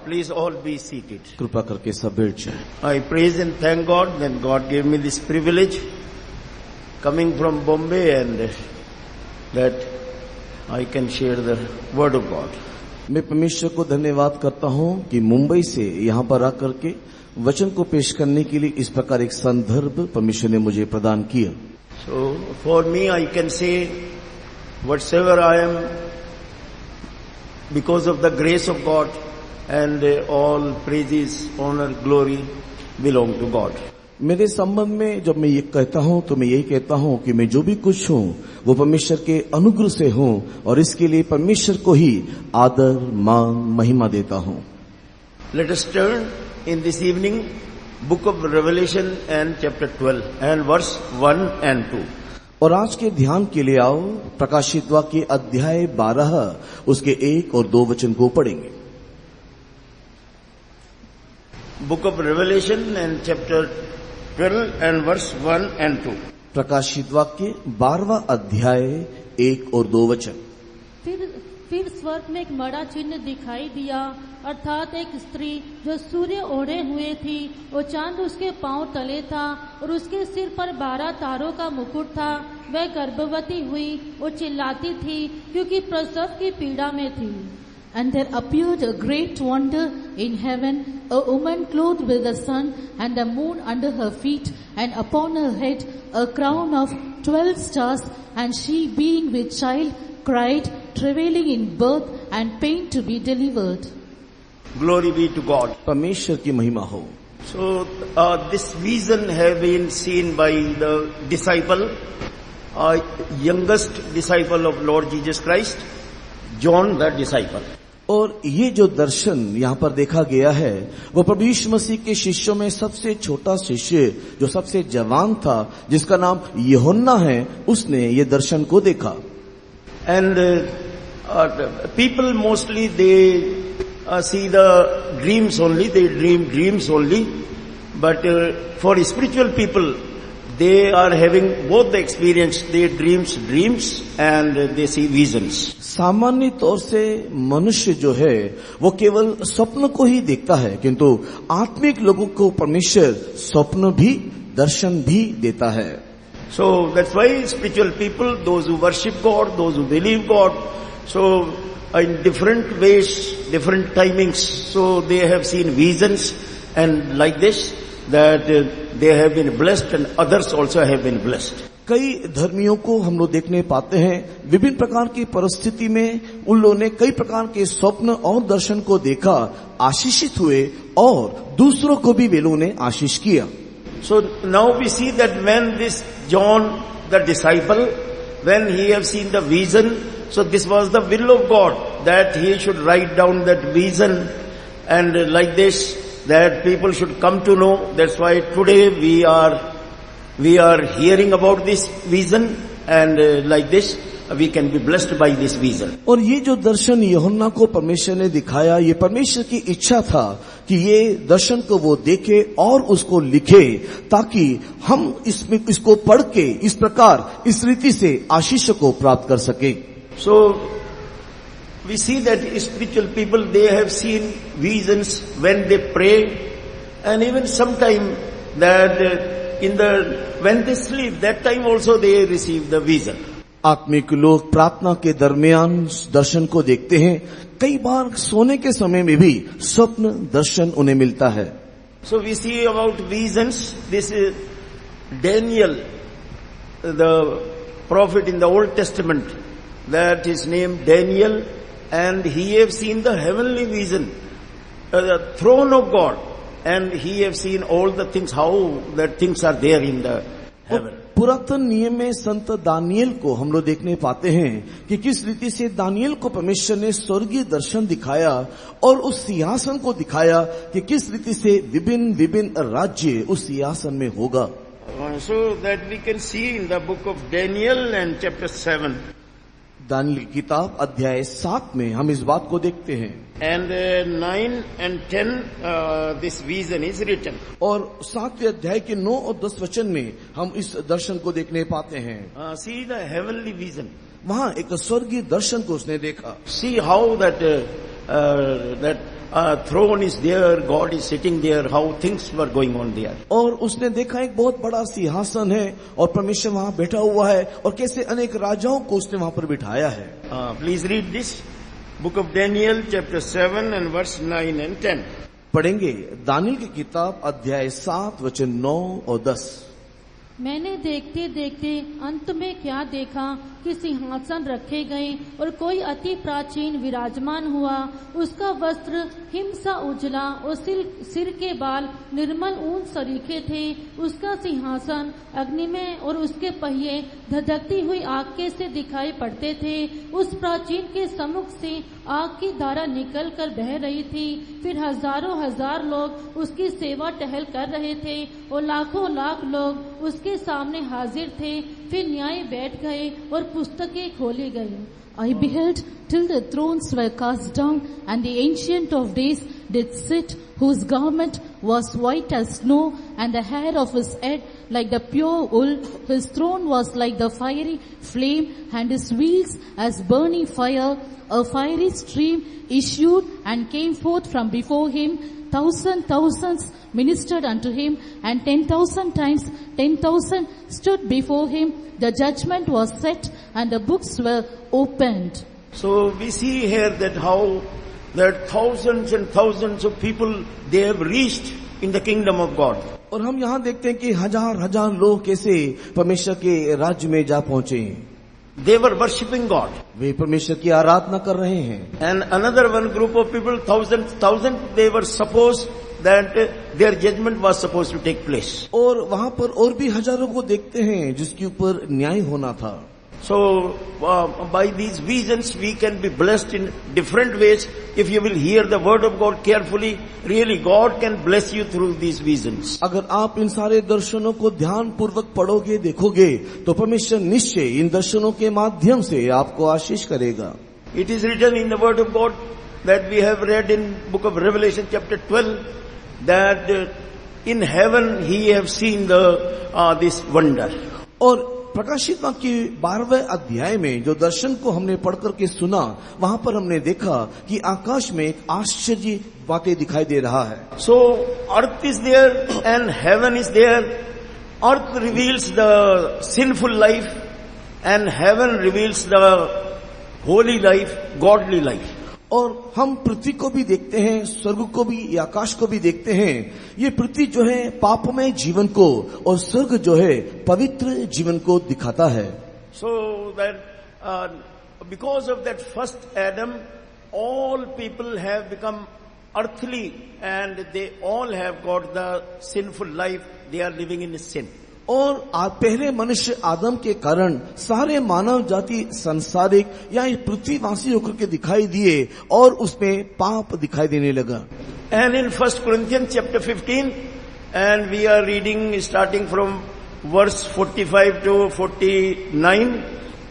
Please all be seated. कृपा करके सब बैठ जाएं। I praise and thank God that God gave me this privilege coming from Bombay and that I can share the word of God. मैं परमेश्वर को धन्यवाद करता हूं कि मुंबई से यहां पर आकर के वचन को पेश करने के लिए इस प्रकार एक संदर्भ परमेश्वर ने मुझे प्रदान किया। So for me I can say whatsoever I am because of the grace of God and all praises, honor, glory belong to God. मेरे संबंध में जब मैं ये कहता हूं तो मैं यही कहता हूं कि मैं जो भी कुछ हूं वो परमेश्वर के अनुग्रह से हूं और इसके लिए परमेश्वर को ही आदर, मान, महिमा देता हूं। Let us turn in this evening book of Revelation and chapter 12 and verse 1 and 2. और आज के ध्यान के लिए आओ प्रकाशित वाक्य अध्याय 12 उसके 1 और 2 वचन को पढ़ेंगे। Book of Revelation and chapter 12 and verse 1 and 2. प्रकाशित वाक्य 12वां अध्याय 1 और 2 वचन। फिर स्वर्ग में एक बड़ा चिन्ह दिखाई दिया, अर्थात एक स्त्री जो सूर्य ओढ़े हुए थी, वो चांद उसके पांव तले था और उसके सिर पर 12 तारों का मुकुट था। वह गर्भवती हुई, वो चिल्लाती थी क्योंकि प्रसव की पीड़ा में थी। And there appeared a great wonder in heaven, a woman clothed with the sun and the moon under her feet, and upon her head a crown of 12 stars. And she, being with child, cried, travailing in birth and pain to be delivered. Glory be to God. परमेश्वर की महिमा हो। So this vision have been seen by the disciple, youngest disciple of Lord Jesus Christ, John the disciple. और ये जो दर्शन यहाँ पर देखा गया है वो प्रभु यीशु मसीह के शिष्यों में सबसे छोटा शिष्य जो सबसे जवान था जिसका नाम यूहन्ना है, उसने ये दर्शन को देखा। And people mostly they see the dreams only, they dream dreams only, but for spiritual people they are having both the experience, they dreams and they see visions. सामान्य तौर से मनुष्य जो है वो केवल स्वप्न को ही देखता है, किंतु आत्मिक लोगों को परमेश्वर स्वप्न भी दर्शन भी देता है। So that's why spiritual people, those who worship God, those who believe God, so in different ways, different timings, so they have seen visions and like this that they have been blessed and others also have been blessed. कई धर्मियों को हम लोग देखने पाते हैं विभिन्न प्रकार की परिस्थिति में उन लोगों ने कई प्रकार के स्वप्न और दर्शन को देखा, आशीषित हुए और दूसरों को भी वे लोगों ने आशीष किया। So now we see that when this John the disciple, when he have seen the vision, so this was the will of God that he should write down that vision and like this that people should come to know. That's why today we are hearing about this vision and like this we can be blessed by this vision. और ये जो दर्शन यूहन्ना को परमेश्वर ने दिखाया, ये परमेश्वर की इच्छा था कि ये दर्शन को वो देखे और उसको लिखे ताकि हम इसको पढ़ के इस प्रकार इस रीति से आशीष को प्राप्त कर सके। So we see that spiritual people, they have seen visions when they pray and even sometime that when they sleep, that time also they receive the vision. आत्मिक लोग प्रार्थना के दरमियान दर्शन को देखते हैं, कई बार सोने के समय में भी स्वप्न दर्शन उन्हें मिलता है। So we see about visions, this is Daniel, the prophet in the Old Testament, that his name Daniel, and he have seen the heavenly vision, the throne of God, and he have seen all the things, how that things are there in the heaven. पुरातन नियम में संत Daniel को हम लोग देखने पाते हैं कि किस रीति से दानियल को परमेश्वर ने स्वर्गीय दर्शन दिखाया और उस सिंहासन को दिखाया कि किस रीति से विभिन्न विभिन्न राज्य उस सिंहासन में होगा। So that we can see in the book of Daniel and chapter 7. Daniel की किताब अध्याय 7 में हम इस बात को देखते हैं। And 9 and 10 this vision is written. और 7वें अध्याय के 9 और 10 वचन में हम इस दर्शन को देखने पाते हैं। See the heavenly vision. वहाँ एक स्वर्गीय दर्शन को उसने देखा। See how that throne is there, God is sitting there, how things were going on there. और उसने देखा एक बहुत बड़ा सिंहासन है और परमेश्वर वहां बैठा हुआ है और कैसे अनेक राजाओं को उसने वहां पर बिठाया है. Please read this. Book of Daniel, chapter 7 and verse 9 and 10. पढ़ेंगे दानियल की किताब अध्याय 7 वचन 9 और 10. मैंने देखते देखते अंत में क्या देखा कि सिंहासन रखे गए और कोई अति प्राचीन विराजमान हुआ. उसका वस्त्र हिमसा उजला और सिर के बाल निर्मल ऊन सरीखे थे. उसका सिंहासन अग्नि में और उसके पहिए धधकती हुई आग के से दिखाई पड़ते थे. उस प्राचीन के सम्मुख से आग की धारा निकल कर बह रही थी. फिर हजारों हजार लोग उसकी सेवा टहल कर रहे थे और लाखों लाख लोग उसके सामने हाजिर थे. फिर न्याय बैठ गए और पुस्तकें खोली गई. I beheld till the thrones were cast down, and the Ancient of Days did sit, whose garment was white as snow, and the hair of his head like the pure wool. His throne was like the fiery flame, and his wheels as burning fire. A fiery stream issued and came forth from before him. Thousands ministered unto him, and 10,000 times 10,000 stood before him. The judgment was set, and the books were opened. So we see here that how that thousands and thousands of people, they have reached in the kingdom of God. और हम यहाँ देखते हैं कि हजार हजार लोग कैसे परमेश्वर के राज्य में जा पहुंचे. They were worshipping God. वे परमेश्वर की आराधना कर रहे हैं. And another one group of people, thousand, they were supposed that their judgment was supposed to take place. और वहाँ पर और भी हजारों को देखते हैं जिसके ऊपर न्याय होना था. So by these visions we can be blessed in different ways. If you will hear the word of God carefully, really God can bless you through these visions. अगर आप इन सारे दर्शनों को ध्यान पूर्वक पढ़ोगे देखोगे तो परमेश्वर निश्चय इन दर्शनों के माध्यम से आपको आशीष करेगा. It is written in the word of God that we have read in book of Revelation chapter 12 that in heaven he have seen this wonder. और प्रकाशित वाक्य के 12वें अध्याय में जो दर्शन को हमने पढ़ करके सुना, वहां पर हमने देखा कि आकाश में एक आश्चर्य बातें दिखाई दे रहा है. So earth is there and heaven is there. Earth reveals the sinful life and heaven reveals the holy life, godly life. और हम पृथ्वी को भी देखते हैं, स्वर्ग को भी, आकाश को भी देखते हैं. ये पृथ्वी जो है पापमय जीवन को और स्वर्ग जो है पवित्र जीवन को दिखाता है. So that because of that first Adam, all people have become earthly and they all have got the sinful life. They are living in sin. और पहले मनुष्य आदम के कारण सारे मानव जाति संसारिक या पृथ्वीवासी होकर के दिखाई दिए और उसमें पाप दिखाई देने लगा. And in 1 Corinthians chapter 15, and we are reading starting from verse 45 to 49,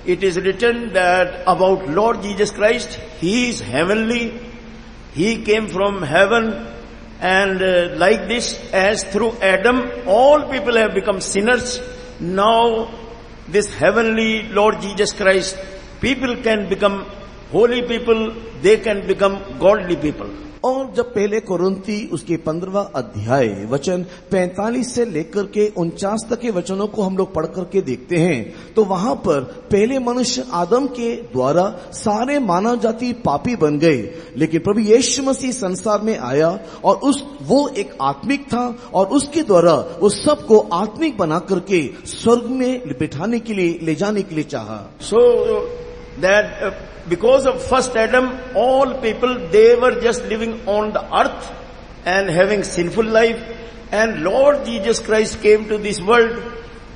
it is written that about Lord Jesus Christ, He is heavenly, He came from heaven. And like this, as through Adam, all people have become sinners. Now, this heavenly Lord Jesus Christ, people can become holy people, they can become godly people. और जब पहले कोरिन्थी उसके 15वां अध्याय वचन 45 से लेकर के 49 तक के वचनों को हम लोग पढ़ करके देखते हैं तो वहां पर पहले मनुष्य आदम के द्वारा सारे मानव जाति पापी बन गए, लेकिन प्रभु यीशु मसीह संसार में आया और वो एक आत्मिक था और उसके द्वारा वो सबको आत्मिक बना करके स्वर्ग में बिठाने के लिए, ले जाने के लिए चाहा. So that because of first Adam, all people, they were just living on the earth and having sinful life, and Lord Jesus Christ came to this world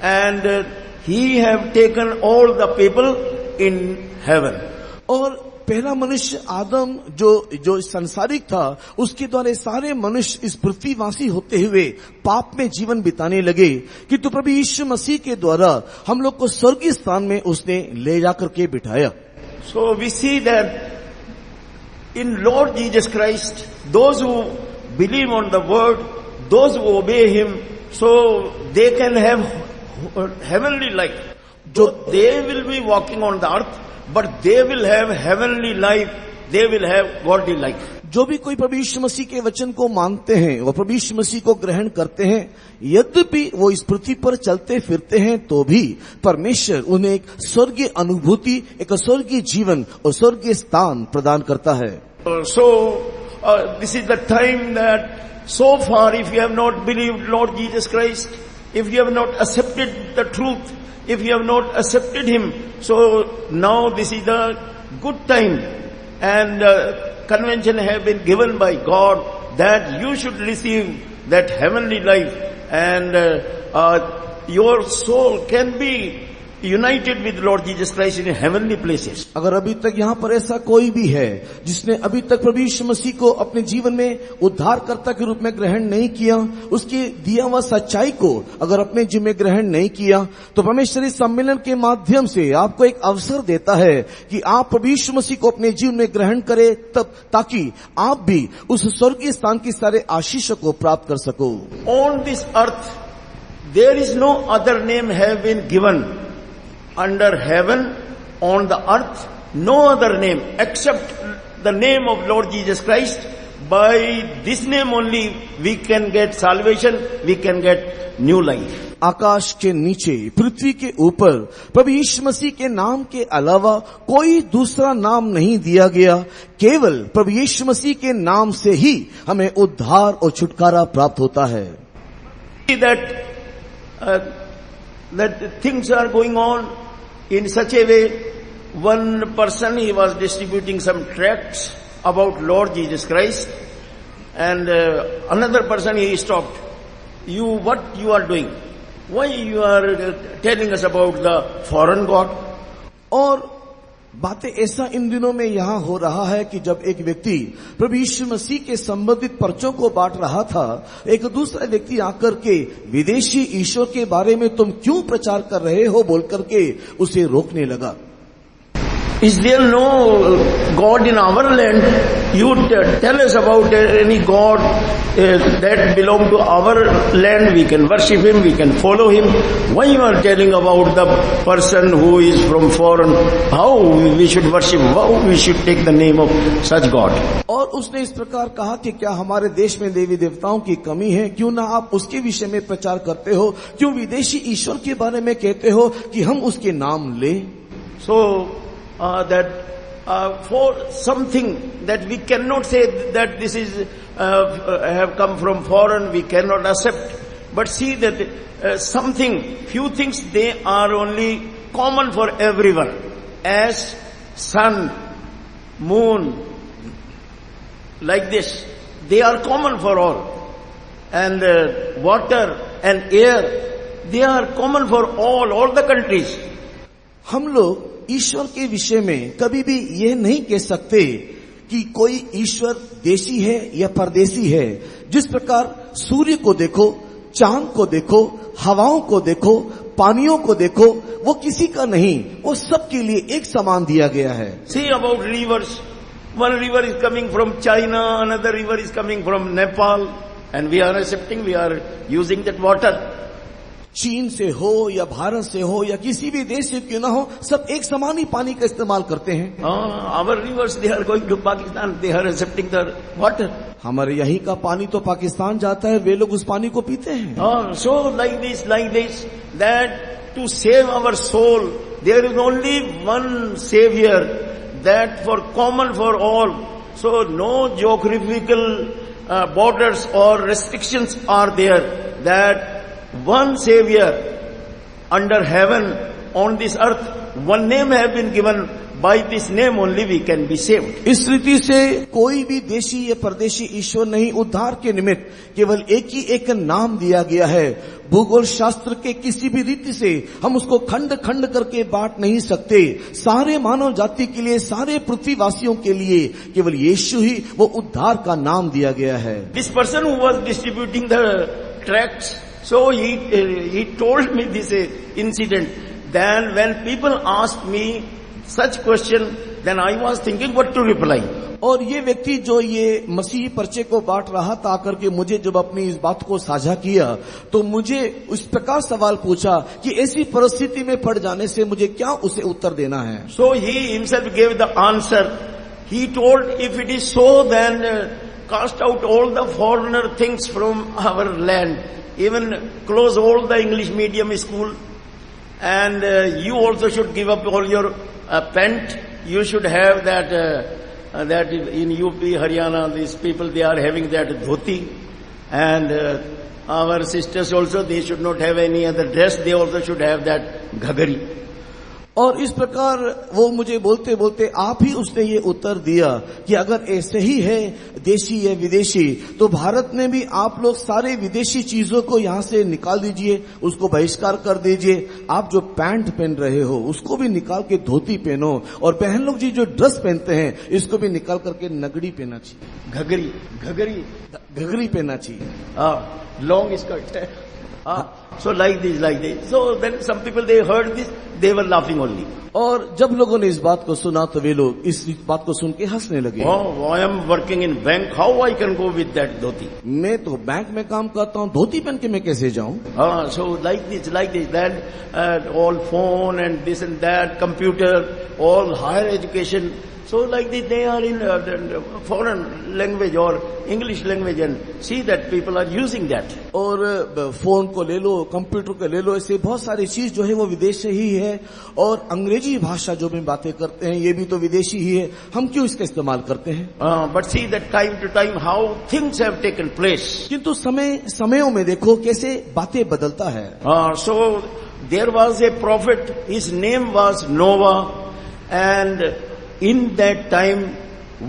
and He have taken all the people in heaven. और पहला मनुष्य आदम जो संसारिक था, उसके द्वारा सारे मनुष्य इस पृथ्वीवासी होते हुए पाप में जीवन बिताने लगे, किंतु प्रभु यीशु मसीह के द्वारा हम लोग को स्वर्गीय स्थान में उसने ले जाकर के बिठाया. So we see that in Lord Jesus Christ, those who believe on the word, those who obey Him, so they can have heavenly life. So they will be walking on the earth, but they will have heavenly life, they will have godly life. जो भी कोई प्रभु यीशु मसीह के वचन को मानते हैं, वो प्रभु यीशु मसीह को ग्रहण करते हैं, यद्यपि वो इस पृथ्वी पर चलते फिरते हैं तो भी परमेश्वर उन्हें एक स्वर्गीय अनुभूति, एक स्वर्गीय जीवन और स्वर्गीय स्थान प्रदान करता है। This is the time that so far, if you have not believed Lord Jesus Christ, if you have not accepted the truth, if you have not accepted Him, so now this is the good time, and convention have been given by God that you should receive that heavenly life, and your soul can be united with Lord Jesus Christ in heavenly places. अगर अभी तक यहाँ पर ऐसा कोई भी है जिसने अभी तक प्रभु यीशु मसीह को अपने जीवन में उद्धारकर्ता के रूप में ग्रहण नहीं किया, उसकी दिया हुआ सच्चाई को अगर अपने जीवन में ग्रहण नहीं किया, तो परमेश्वर इस सम्मेलन के माध्यम से आपको एक अवसर देता है कि आप प्रभु यीशु मसीह को अपने जीवन में ग्रहण करें, तब ताकि आप भी उस स्वर्गीय स्थान की सारे आशीषों को प्राप्त कर सको। On this earth there is no other name have been given under heaven, on the earth, no other name except the name of Lord Jesus Christ. By this name only we can get salvation, we can get new life. आकाश के नीचे, पृथ्वी के ऊपर प्रभु यीशु मसीह के नाम के अलावा कोई दूसरा नाम नहीं दिया गया। केवल प्रभु यीशु मसीह के नाम से ही हमें उद्धार और छुटकारा प्राप्त होता है। That things are going on in such a way. One person, he was distributing some tracts about Lord Jesus Christ, and another person, he stopped. What you are doing? Why you are telling us about the foreign God? और बातें ऐसा इन दिनों में यहाँ हो रहा है कि जब एक व्यक्ति प्रभु यीशु मसीह के संबंधित पर्चों को बांट रहा था, एक दूसरा व्यक्ति आकर के विदेशी ईश्वर के बारे में तुम क्यों प्रचार कर रहे हो बोल करके उसे रोकने लगा। Is there no God in our land? You tell us about any God that belong to our land. We can worship Him, we can follow Him. Why you are telling about the person who is from foreign? How we should worship? How we should take the name of such God? और उसने इस प्रकार कहा कि क्या हमारे देश में देवी देवताओं की कमी है? क्यों ना आप उसके विषय में प्रचार करते हो? क्यों विदेशी ईश्वर के बारे में कहते हो कि हम उसके नाम लें? So for something that we cannot say that this is have come from foreign, we cannot accept. But see that few things, they are only common for everyone, as sun, moon, like this, they are common for all, and water and air, they are common for all the countries. हम लोग ईश्वर के विषय में कभी भी यह नहीं कह सकते कि कोई ईश्वर देशी है या परदेशी है। जिस प्रकार सूर्य को देखो, चांद को देखो, हवाओं को देखो, पानियों को देखो, वो किसी का नहीं, वो सबके लिए एक समान दिया गया है। See about rivers. One river is coming from China, another river is coming from Nepal, and we are accepting, we are using that water. चीन से हो या भारत से हो या किसी भी देश से क्यों ना हो, सब एक समान ही पानी का इस्तेमाल करते हैं। Our rivers, they are going to Pakistan, they are accepting the water. हमारे यहीं का पानी तो पाकिस्तान जाता है, वे लोग उस पानी को पीते हैं। So like this, that to save our soul, there is only one Savior, that for common for all. So no geographical borders or restrictions are there, that one Savior under heaven, on this earth, one name have been given, by this name only we can be saved. इस रीति से कोई भी देशी या परदेशी ईश्वर नहीं, उद्धार के निमित्त केवल एक ही एक नाम दिया गया है। भूगोल शास्त्र के किसी भी रीति से हम उसको खंड खंड करके बांट नहीं सकते। सारे मानव जाति के लिए, सारे पृथ्वीवासियों के लिए केवल यीशु ही वो उद्धार का नाम दिया गया है। This person who was distributing the tracts, so he told me this incident. Then when people asked me such question, then I was thinking what to reply. और ये व्यक्ति जो ये मसीही पर्चे को बांट रहा था, आकर के मुझे जब अपनी इस बात को साझा किया, तो मुझे उस प्रकार सवाल पूछा कि ऐसी परिस्थिति में पड़ जाने से मुझे क्या उसे उत्तर देना है। So he himself gave the answer he told, if it is so, then cast out all the foreigner things from our land. Even close all the English medium school. And you also should give up all your pant. You should have that in UP, Haryana, these people, they are having that dhoti. And our sisters also, they should not have any other dress. They also should have that ghagari. और इस प्रकार वो मुझे बोलते बोलते आप ही उसने ये उत्तर दिया कि अगर ऐसे ही है देशी या विदेशी, तो भारत में भी आप लोग सारे विदेशी चीजों को यहाँ से निकाल दीजिए, उसको बहिष्कार कर दीजिए। आप जो पैंट पहन रहे हो उसको भी निकाल के धोती पहनो, और बहन लोग जी जो ड्रेस पहनते हैं इसको भी निकाल करके नगड़ी पहनना चाहिए, घघरी पहनना चाहिए, long skirt. So like this. So then some people, they heard this, they were laughing only. और जब लोगों ने इस बात को सुना तो वे लोग इस बात को सुन के हंसने लगे। Oh, I am working in bank, how I can go with that dhoti? मैं तो बैंक में काम करता हूँ, धोती पहन के मैं कैसे जाऊँ? So like this, then all phone and this and that, computer, all higher education. So like this, they are in foreign language or English language, and see that people are using that. और phone को ले लो, computer को ले लो, ऐसे बहुत सारी चीज जो है वो विदेश से ही है, और अंग्रेजी भाषा जो भी बातें करते हैं ये भी तो विदेशी ही है, हम क्यों इसका इस्तेमाल करते हैं? But see that time to time how things have taken place. किंतु समयों में देखो कैसे बातें बदलता है। So there was a prophet, his name was Noah, and in that time,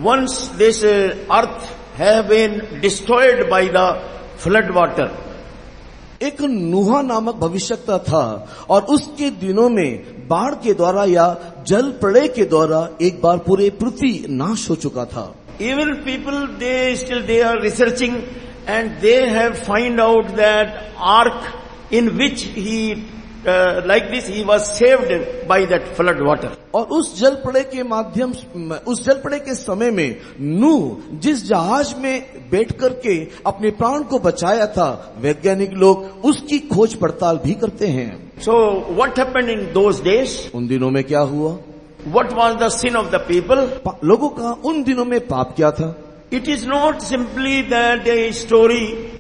once this earth have been destroyed by the flood water. एक नूहा नामक भविष्यवक्ता था, और उसके दिनों में बाढ़ के द्वारा या जल प्रलय के द्वारा एक बार पूरे पृथ्वी नाश हो चुका था। Even people, they are researching, and they have find out that ark in which he like this he was saved by that flood water. और उस जल प्रलय के समय में नूह जिस जहाज में बैठ करके अपने प्राण को बचाया था, वैज्ञानिक लोग उसकी खोज पड़ताल भी करते हैं। So what happened in those days? उन दिनों में क्या हुआ? What was the sin of the people? लोगों का उन दिनों में पाप क्या था? It is not simply that a story,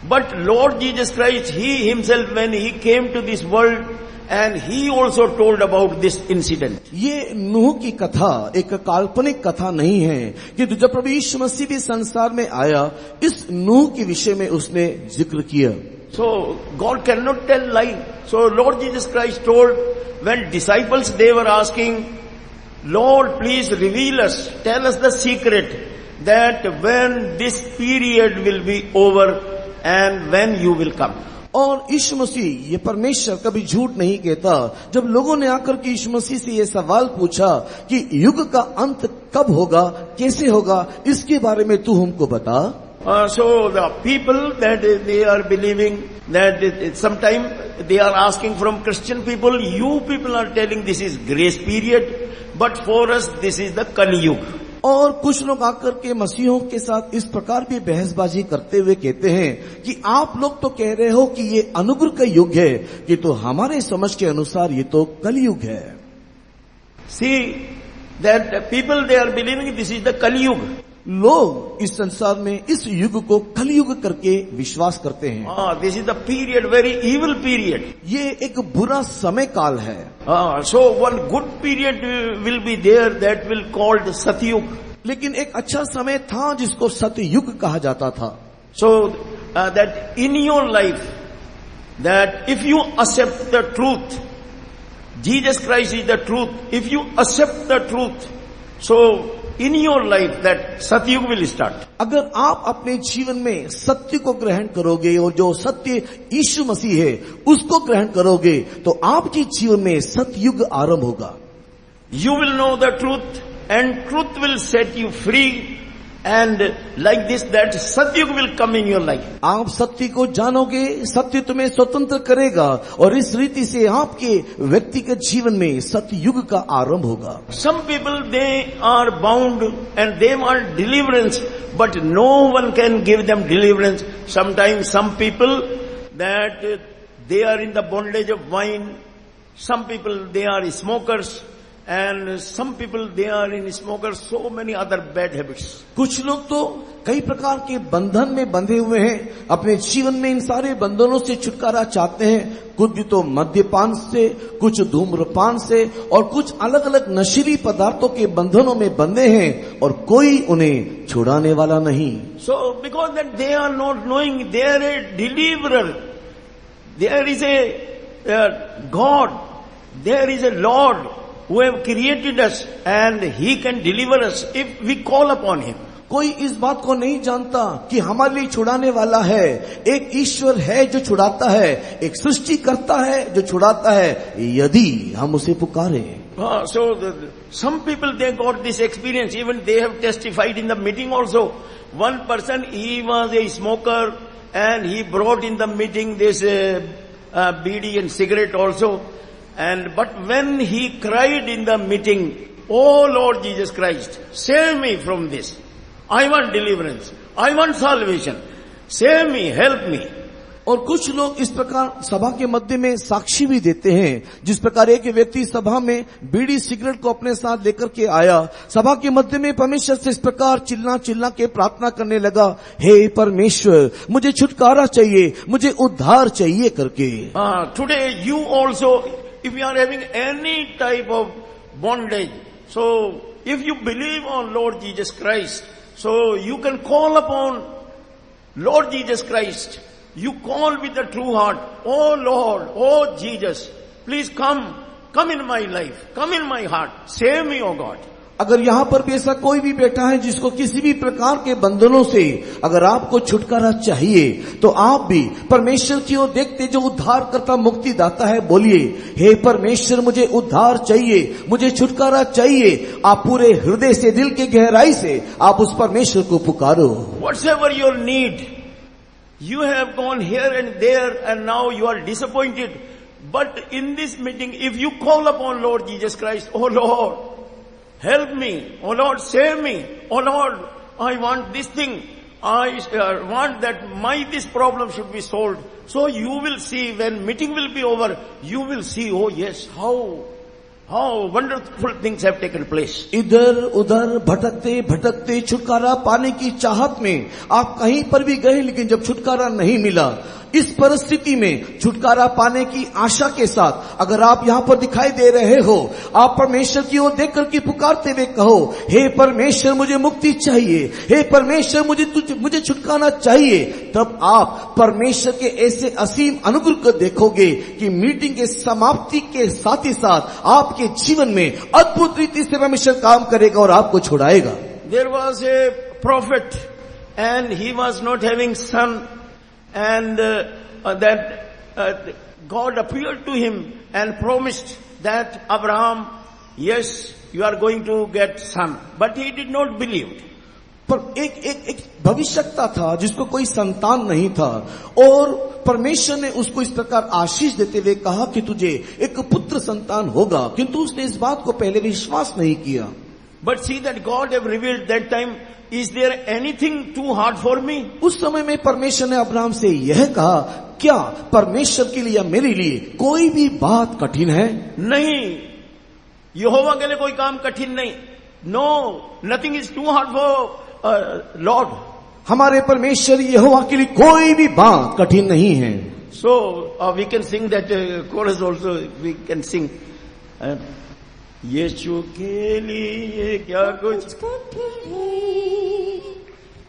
but Lord Jesus Christ, He Himself, when He came to this world, and He also told about this incident. ये नूह की कथा एक काल्पनिक कथा नहीं है, कि जब प्रभु यीशु मसीह भी संसार में आया, इस नूह के विषय में उसने जिक्र किया। So God cannot tell lie. So Lord Jesus Christ told, when disciples they were asking, Lord, please reveal us, tell us the secret, that when this period will be over and when you will come. और यीशु मसीह, ये परमेश्वर कभी झूठ नहीं कहता, जब लोगों ने आकर के यीशु मसीह से ये सवाल पूछा कि युग का अंत कब होगा, कैसे होगा, इसके बारे में तू हमको बता। So the people that they are believing that sometime they are asking from Christian people, you people are telling this is grace period, but for us this is the Kali Yuga. और कुछ लोग आकर के मसीहों के साथ इस प्रकार भी बहसबाजी करते हुए कहते हैं कि आप लोग तो कह रहे हो कि ये अनुग्रह का युग है, कि तो हमारे समझ के अनुसार ये तो कलयुग है। See that people they are believing this is the Kali Yuga. लोग इस संसार में इस युग को कलयुग करके विश्वास करते हैं। This is the period, very evil period. ये एक बुरा समय काल है। So one good period will be there, that will called Satyug. लेकिन एक अच्छा समय था जिसको सतयुग कहा जाता था। So that in your life, that if you accept the truth, Jesus Christ is the truth. If you accept the truth, so in your life that Satyug will start. अगर आप अपने जीवन में सत्य को ग्रहण करोगे और जो सत्य यीशु मसीह है उसको ग्रहण करोगे, तो आपके जीवन में सतयुग आरंभ होगा। You will know the truth, and truth will set you free, and like this that Satyug will come in your life. आप सत्य को जानोगे, सत्य तुम्हें स्वतंत्र करेगा, और इस रीति से आपके व्यक्तिगत जीवन में सतयुग का आरंभ होगा। Some people they are bound and they want deliverance, but no one can give them deliverance. Sometimes some people that they are in the bondage of wine. Some people they are smokers, And some people, they are in smokers, so many other bad habits. कुछ लोग तो कई प्रकार के बंधन में बंधे हुए हैं, अपने जीवन में इन सारे बंधनों से छुटकारा चाहते हैं। कुछ भी तो मद्यपान से, कुछ धूम्रपान से और कुछ अलग अलग नशीली पदार्थों के बंधनों में बंधे हैं और कोई उन्हें छुड़ाने वाला नहीं। So because that they are not knowing they are a deliverer. There is a God, there is a Lord who have created us and He can deliver us if we call upon Him. कोई इस बात को नहीं जानता कि हमारे लिए छुड़ाने वाला है। एक ईश्वर है जो छुड़ाता है, एक सृष्टि करता है जो छुड़ाता है, यदि हम उसे पुकारे। So some people, they got this experience, even they have testified in the meeting also. One person, he was a smoker and he brought in the meeting this bidi and cigarette also. But when he cried in the meeting, "Oh Lord Jesus Christ, save me from this. I want deliverance. I want salvation. Save me, help me." और कुछ लोग इस प्रकार सभा के मध्य में साक्षी भी देते हैं, जिस प्रकार एक व्यक्ति सभा में बीड़ी सिगरेट को अपने साथ लेकर के आया, सभा के मध्य में परमेश्वर से इस प्रकार चिल्ला चिल्ला के प्रार्थना करने लगा, हे परमेश्वर, मुझे छुटकारा चाहिए, मुझे उद्धार चाहिए करके। Today you also, if you are having any type of bondage, so if you believe on Lord Jesus Christ, so you can call upon Lord Jesus Christ. You call with a true heart, "Oh Lord, oh Jesus, please come in my life, come in my heart, save me, oh God." अगर यहाँ पर भी ऐसा कोई भी बैठा है जिसको किसी भी प्रकार के बंधनों से अगर आपको छुटकारा चाहिए, तो आप भी परमेश्वर की ओर देखते जो उद्धार करता मुक्ति दाता है, बोलिए, हे परमेश्वर, मुझे उद्धार चाहिए, मुझे छुटकारा चाहिए। आप पूरे हृदय से, दिल के गहराई से आप उस परमेश्वर को पुकारो। Whatever your need, you have gone here and there and now you are disappointed. But in this meeting, if you call upon Lord Jesus Christ, "Oh Lord, help me. Oh Lord, save me. Oh Lord, I want this thing. I want that this problem should be solved." So you will see, when meeting will be over, you will see, oh yes, how wonderful things have taken place. इधर उधर भटकते भटकते छुटकारा पाने की चाहत में आप कहीं पर भी गए, लेकिन जब छुटकारा नहीं मिला, इस परिस्थिति में छुटकारा पाने की आशा के साथ अगर आप यहाँ पर दिखाई दे रहे हो, आप परमेश्वर की ओर देख करके पुकारते हुए कहो, हे परमेश्वर, मुझे मुक्ति चाहिए, हे परमेश्वर, मुझे छुटकारा चाहिए, तब आप परमेश्वर के ऐसे असीम अनुग्रह को देखोगे कि मीटिंग के समाप्ति के साथ ही साथ आपके जीवन में अद्भुत रीति से परमेश्वर काम करेगा और आपको छुड़ाएगा। There was a prophet and he was not having son. And God appeared to him and promised that Abraham, yes, you are going to get son. But he did not believe. पर एक भविष्यवक्ता था जिसको कोई संतान नहीं था, और परमेश्वर ने उसको इस प्रकार आशीष देते हुए कहा कि तुझे एक पुत्र संतान होगा, किंतु उसने इस बात को पहले विश्वास नहीं किया। But see that God have revealed that time, "Is there anything too hard for me?" उस समय में परमेश्वर ने अब्राहम से यह कहा, क्या परमेश्वर के लिए या मेरे लिए कोई भी बात कठिन है? नहीं, यहोवा के लिए कोई काम कठिन नहीं। No, nothing is too hard for Lord. हमारे परमेश्वर यहोवा के लिए कोई भी बात कठिन नहीं है। So we can sing that chorus also. We can sing. यीशु के लिए क्या कुछ कठिन है,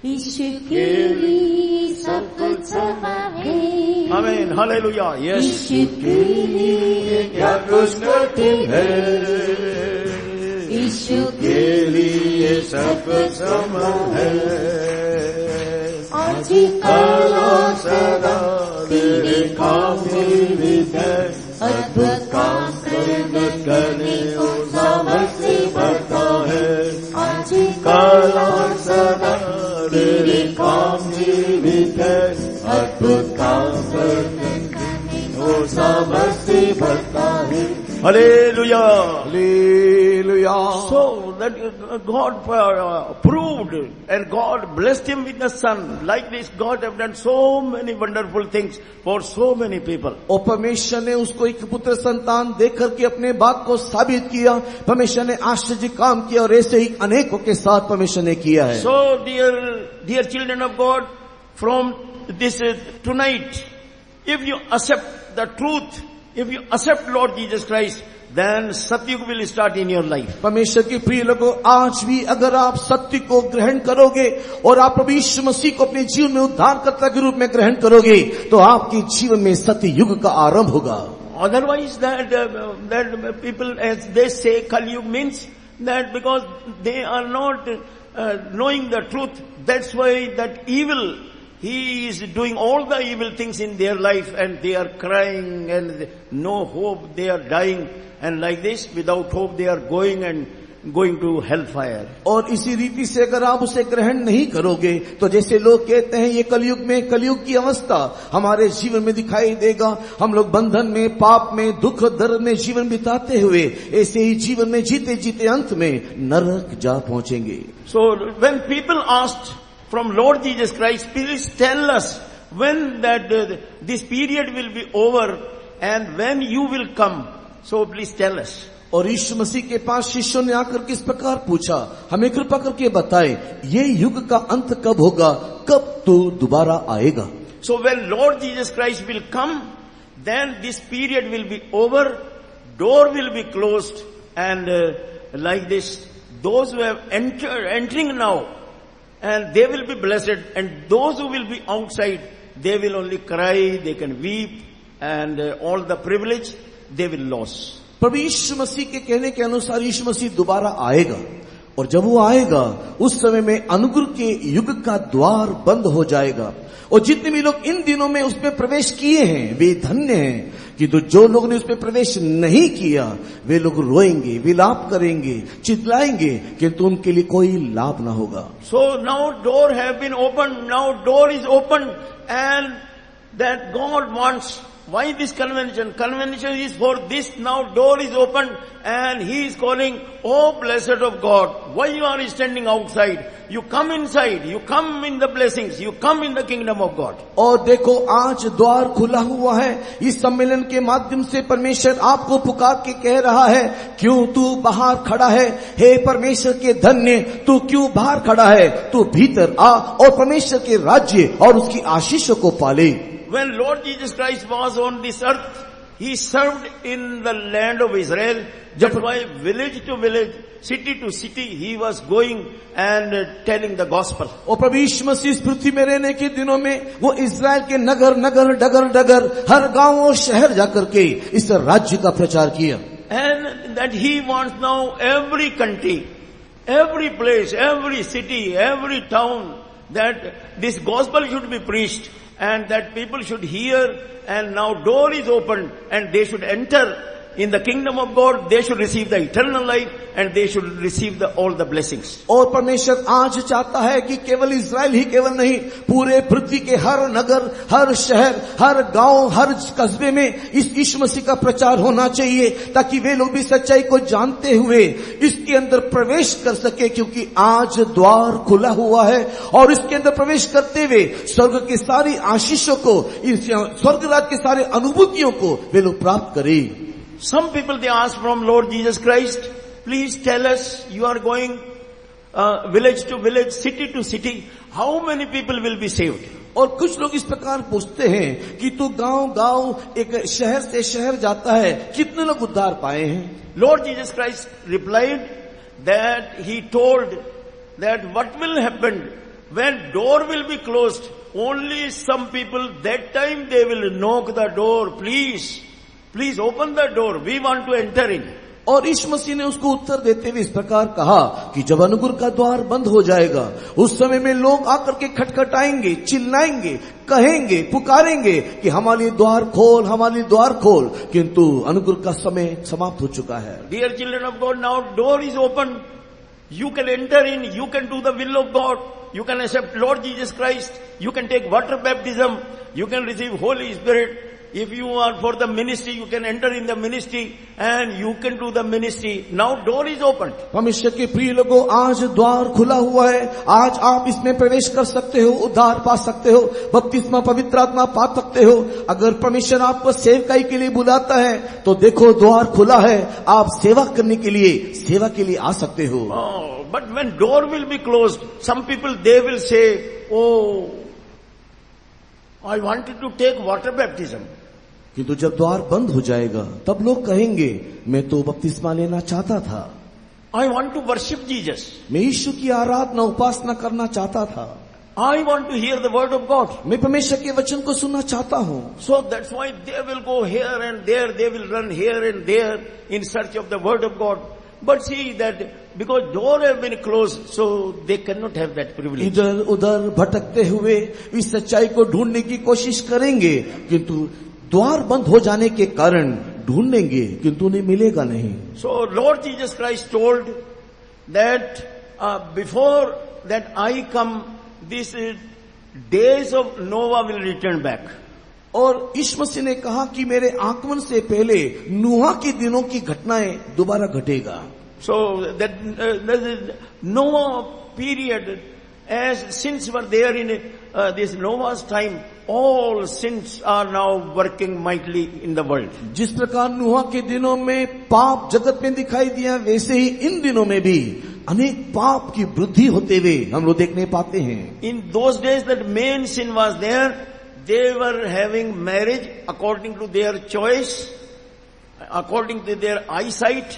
यीशु के लिए सब कुछ संभव है। आमीन, हालेलुया। यीशु के लिए क्या कुछ कठिन है, यीशु के लिए सब कुछ संभव है। आज कल और सदा तेरे काम में विजय, अद्भुत काम करने को सामर्थ्य भरता है। आज कल और सदा तेरे काम में विजय, अद्भुत काम करने को सामर्थ्य भरता है। Hallelujah. Hallelujah. So that God proved and God blessed him with the son. Like this, God have done so many wonderful things for so many people. और परमेश्वर ने उसको एक पुत्र संतान दे करके अपने बात को साबित किया। परमेश्वर ने आश्चर्य काम किया और ऐसे ही अनेकों के साथ परमेश्वर ने किया है। So dear children of God, from this tonight, if you accept the truth, if you accept Lord Jesus Christ, then Satyug will start in your life. परमेश्वर के प्रिय लोगों, आज भी अगर आप सत्य को ग्रहण करोगे और आप प्रभु यीशु मसीह को अपने जीवन में उद्धारकर्ता के रूप में ग्रहण करोगे, तो आपके जीवन में सत्य युग का आरंभ होगा। Otherwise, that people, as they say, Kali Yuga means that because they are not knowing the truth, that's why that evil, he is doing all the evil things in their life, and they are crying and no hope, they are dying, and like this, without hope, they are going to hellfire. और इसी रीति से अगर आप उसे ग्रहण नहीं करोगे, तो जैसे लोग कहते हैं ये कलयुग में, कलयुग की अवस्था हमारे जीवन में दिखाई देगा, हम लोग बंधन में, पाप में, दुख दर्द में जीवन बिताते हुए ऐसे ही जीवन में जीते जीते अंत में नरक जा पहुंचेंगे। So when people asked from Lord Jesus Christ, please tell us when that this period will be over and when you will come, so please tell us. और यीशु मसीह के पास शिष्यों ने आकर के इस प्रकार पूछा, हमें कृपा करके बताए ये युग का अंत कब होगा, कब तू दोबारा आएगा। So when Lord Jesus Christ will come, then this period will be over, door will be closed, and like this, those who have entering now, and they will be blessed, and those who will be outside, they will only cry, they can weep, and all the privilege they will lose. प्रभु यीशु मसीह के कहने के अनुसार यीशु मसीह दोबारा आएगा, और जब वो आएगा उस समय में अनुग्रह के युग का द्वार बंद हो जाएगा, और जितने भी लोग इन दिनों में उसमें प्रवेश किए हैं वे धन्य हैं, कि तो जो लोग ने उसमें प्रवेश नहीं किया वे लोग रोएंगे, विलाप करेंगे, चिल्लाएंगे, किंतु उनके लिए कोई लाभ ना होगा। So now door have been opened, now door is open, and that God wants. Why this convention? Convention is for this. Now door is open and he is calling, oh blessed of God, why you are standing outside? You come inside, you come in the blessings, you come in the kingdom of God. और देखो आज द्वार खुला हुआ है, इस सम्मेलन के माध्यम से परमेश्वर आपको पुकार के कह रहा है, क्यों तू बाहर खड़ा है? हे परमेश्वर के धन्य, तू क्यों बाहर खड़ा है? तू भीतर आ और परमेश्वर के राज्य और उसकी आशीषों को पाले। When Lord Jesus Christ was on this earth, he served in the land of Israel. That's why village to village, city to city, he was going and telling the gospel. और प्रभु यीशु मसीह इस पृथ्वी में रहने के दिनों में वो इस्राएल के नगर नगर डगर डगर हर गांव और शहर जाकर के इस राज्य का प्रचार किया। And that he wants now every country, every place, every city, every town, that this gospel should be preached. And that people should hear, and now door is opened, and they should enter in the kingdom of God. They should receive the eternal life, and they should receive all the blessings. और परमेश्वर आज चाहता है कि केवल इस्राएल ही केवल नहीं, पूरे पृथ्वी के हर नगर, हर शहर, हर गांव, हर कस्बे में इस यीशु मसीह का प्रचार होना चाहिए, ताकि वे लोग भी सच्चाई को जानते हुए इसके अंदर प्रवेश कर सके, क्योंकि आज द्वार खुला हुआ है और इसके अंदर प्रवेश करते हुए स्वर्ग की सारी आशीषों को, स्वर्ग राज के सारे अनुभूतियों को वे लोग प्राप्त करें। Some people, they ask from Lord Jesus Christ, please tell us, you are going village to village, city to city, how many people will be saved? और कुछ लोग इस प्रकार पूछते हैं कि तू गांव गांव एक शहर से शहर जाता है, कितने लोग उद्धार पाए हैं? Lord Jesus Christ replied that he told that what will happen when door will be closed, only some people, that time they will knock the door, please open the door, we want to enter in. और यीशु मसीह ने उसको उत्तर देते हुए इस प्रकार कहा कि जब अनुग्रह का द्वार बंद हो जाएगा, उस समय में लोग आकर के खटखटाएंगे, चिल्लाएंगे, कहेंगे, पुकारेंगे कि हमारे लिए द्वार खोल, हमारे लिए द्वार खोल, किंतु अनुग्रह का समय समाप्त हो चुका है। Dear children of God, now door is open. You can enter in, you can do the will of God, you can accept Lord Jesus Christ, you can take water baptism, you can receive Holy Spirit, if you are for the ministry, you can enter in the ministry and you can do the ministry. Now door is opened. परमेश्वर के प्रिय लोगों, आज द्वार खुला हुआ है। आज आप इसमें प्रवेश कर सकते हो, उद्धार पा सकते हो, बपतिस्मा पवित्र आत्मा पा सकते हो। अगर परमेश्वर आपको सेवकाई के लिए बुलाता है तो देखो द्वार खुला है, आप सेवा करने के लिए, सेवा के लिए आ सकते हो। Oh, but when door will be closed, some people they will say, oh, I wanted to take water baptism. किंतु जब द्वार बंद हो जाएगा तब लोग कहेंगे, मैं तो बपतिस्मा लेना चाहता था, I want to worship Jesus. मैं यीशु की आराधना उपासना करना चाहता था, I want to hear the word of God. मैं परमेश्वर के वचन को सुनना चाहता हूँ। So that's why they will go here and there, they will run here and there in search of the word of God. But see that because door have been closed, so they cannot have that privilege. इधर उधर भटकते हुए इस सच्चाई को ढूंढने की कोशिश करेंगे, किंतु द्वार बंद हो जाने के कारण ढूंढेंगे किंतु उन्हें मिलेगा नहीं। So Lord Jesus Christ told that before that I come, these days of Noah will return back. और यीशु मसीह ने कहा कि मेरे आगमन से पहले नूह के दिनों की घटनाएं दोबारा घटेगा। So that Noah period, as sins were there in this Noah's time, all sins are now working mightily in the world. जिस प्रकार नूह के दिनों में पाप जगत में दिखाई दिया, वैसे ही इन दिनों में भी अनेक पाप की वृद्धि होते हुए हम लोग देखने पाते हैं। In those days that main sin was there, they were having marriage according to their choice, according to their eyesight,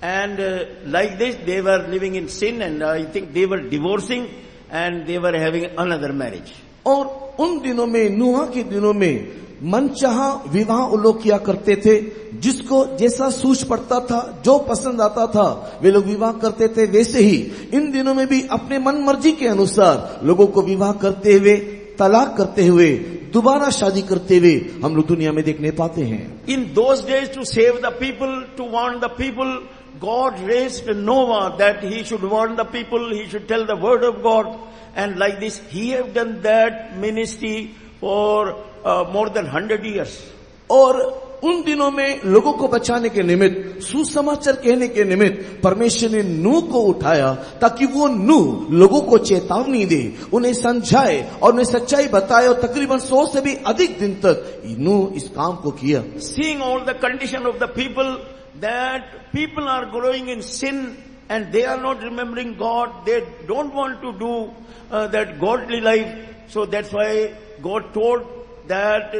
and like this they were living in sin, and I think they were divorcing and they were having another marriage. और उन दिनों में, नूह के दिनों में मनचाहा विवाह वो लोग किया करते थे, जिसको जैसा सूझ पड़ता था, जो पसंद आता था वे लोग विवाह करते थे। वैसे ही इन दिनों में भी अपने मन मर्जी के अनुसार लोगों को विवाह करते हुए, तलाक करते हुए, दोबारा शादी करते हुए हम लोग दुनिया में देखने पाते हैं। In those days, to save the people, to warn the people, God raised Noah that he should warn the people, he should tell the word of God, and like this he have done that ministry for more than 100 years. और उन दिनों में लोगों को बचाने के निमित्त, सुसमाचार कहने के निमित्त परमेश्वर ने नूह को उठाया ताकि वो नूह लोगों को चेतावनी दे, उन्हें समझाए और उन्हें सच्चाई बताए। और तकरीबन 100 से भी अधिक दिन तक नूह इस काम को किया। Seeing all the condition of the people, that people are growing in sin and they are not remembering God, they don't want to do that godly life. So that's why God told that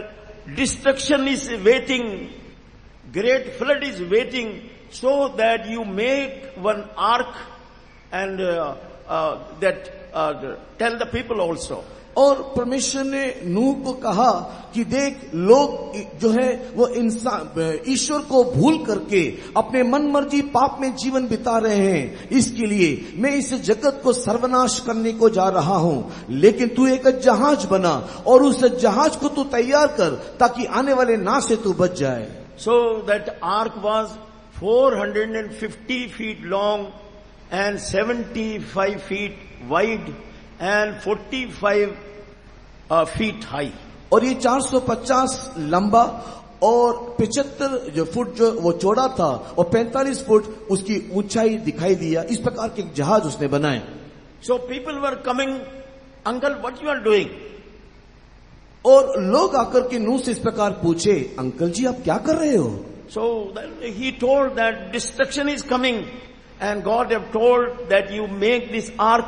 destruction is waiting, great flood is waiting, so that you make one ark and tell the people also. और परमेश्वर ने नूह को कहा कि देख, लोग जो है वो इंसान ईश्वर को भूल करके अपने मन मर्जी पाप में जीवन बिता रहे हैं, इसके लिए मैं इस जगत को सर्वनाश करने को जा रहा हूं, लेकिन तू एक जहाज बना और उस जहाज को तू तैयार कर ताकि आने वाले नाश से तू बच जाए। So that ark was 450 feet long and 75 feet wide and 45 feet high. और ये 450 लंबा और 75 जो फुट जो वो चौड़ा था और 45 फुट उसकी ऊंचाई दिखाई दिया। इस प्रकार के जहाज उसने बनाए। So people were coming, uncle, what you are doing? और लोग आकर के नूह से इस प्रकार पूछे, अंकल जी आप क्या कर रहे हो? So then he told that destruction is coming and God have told that you make this ark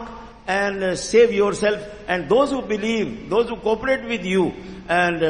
and save yourself and those who believe, those who cooperate with you, and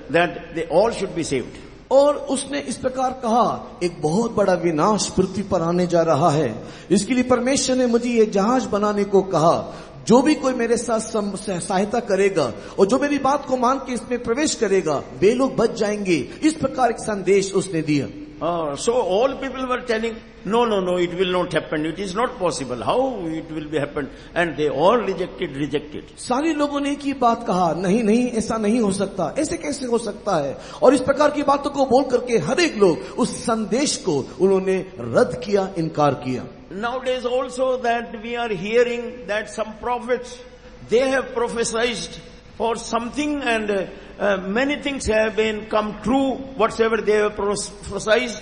that they all should be saved. और उसने इस प्रकार कहा, एक बहुत बड़ा विनाश पृथ्वी पर आने जा रहा है, इसके लिए परमेश्वर ने मुझे ये जहाज बनाने को कहा। जो भी कोई मेरे साथ सहायता करेगा और जो मेरी बात को मान के इसमें प्रवेश करेगा वे लोग बच जाएंगे। इस प्रकार एक संदेश उसने दिया। So all people were telling, no, it will not happen. It is not possible. How it will be happen? And they all rejected. सारे लोगों ने एक ही बात कहा, नहीं ऐसा नहीं हो सकता, ऐसे कैसे हो सकता है। और इस प्रकार की बातों को बोल करके हर एक लोग उस संदेश को उन्होंने रद्द किया, इनकार किया। Nowadays also that we are hearing that some prophets, they have prophesied for something, and many things have been come true, whatsoever they have prophesied,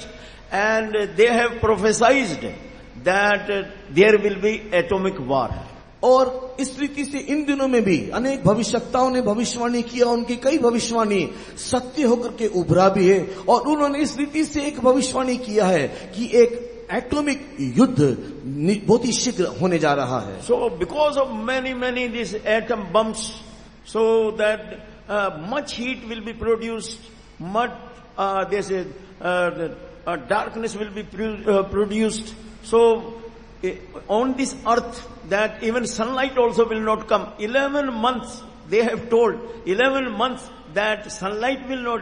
and they have prophesied that there will be atomic war. और इस रीति से इन दिनों में भी अनेक भविष्यवक्ताओं ने भविष्यवाणी किया, उनकी कई भविष्यवाणी सत्य होकर के उभरा भी है। और उन्होंने इस रीति से एक भविष्यवाणी किया है कि एक एटॉमिक युद्ध बहुत ही शीघ्र होने जा रहा है। So because of many these atom bombs, so that much heat will be produced, much darkness will be produced. So on this earth, that even sunlight also will not come. 11 months they have told, 11 months that sunlight will not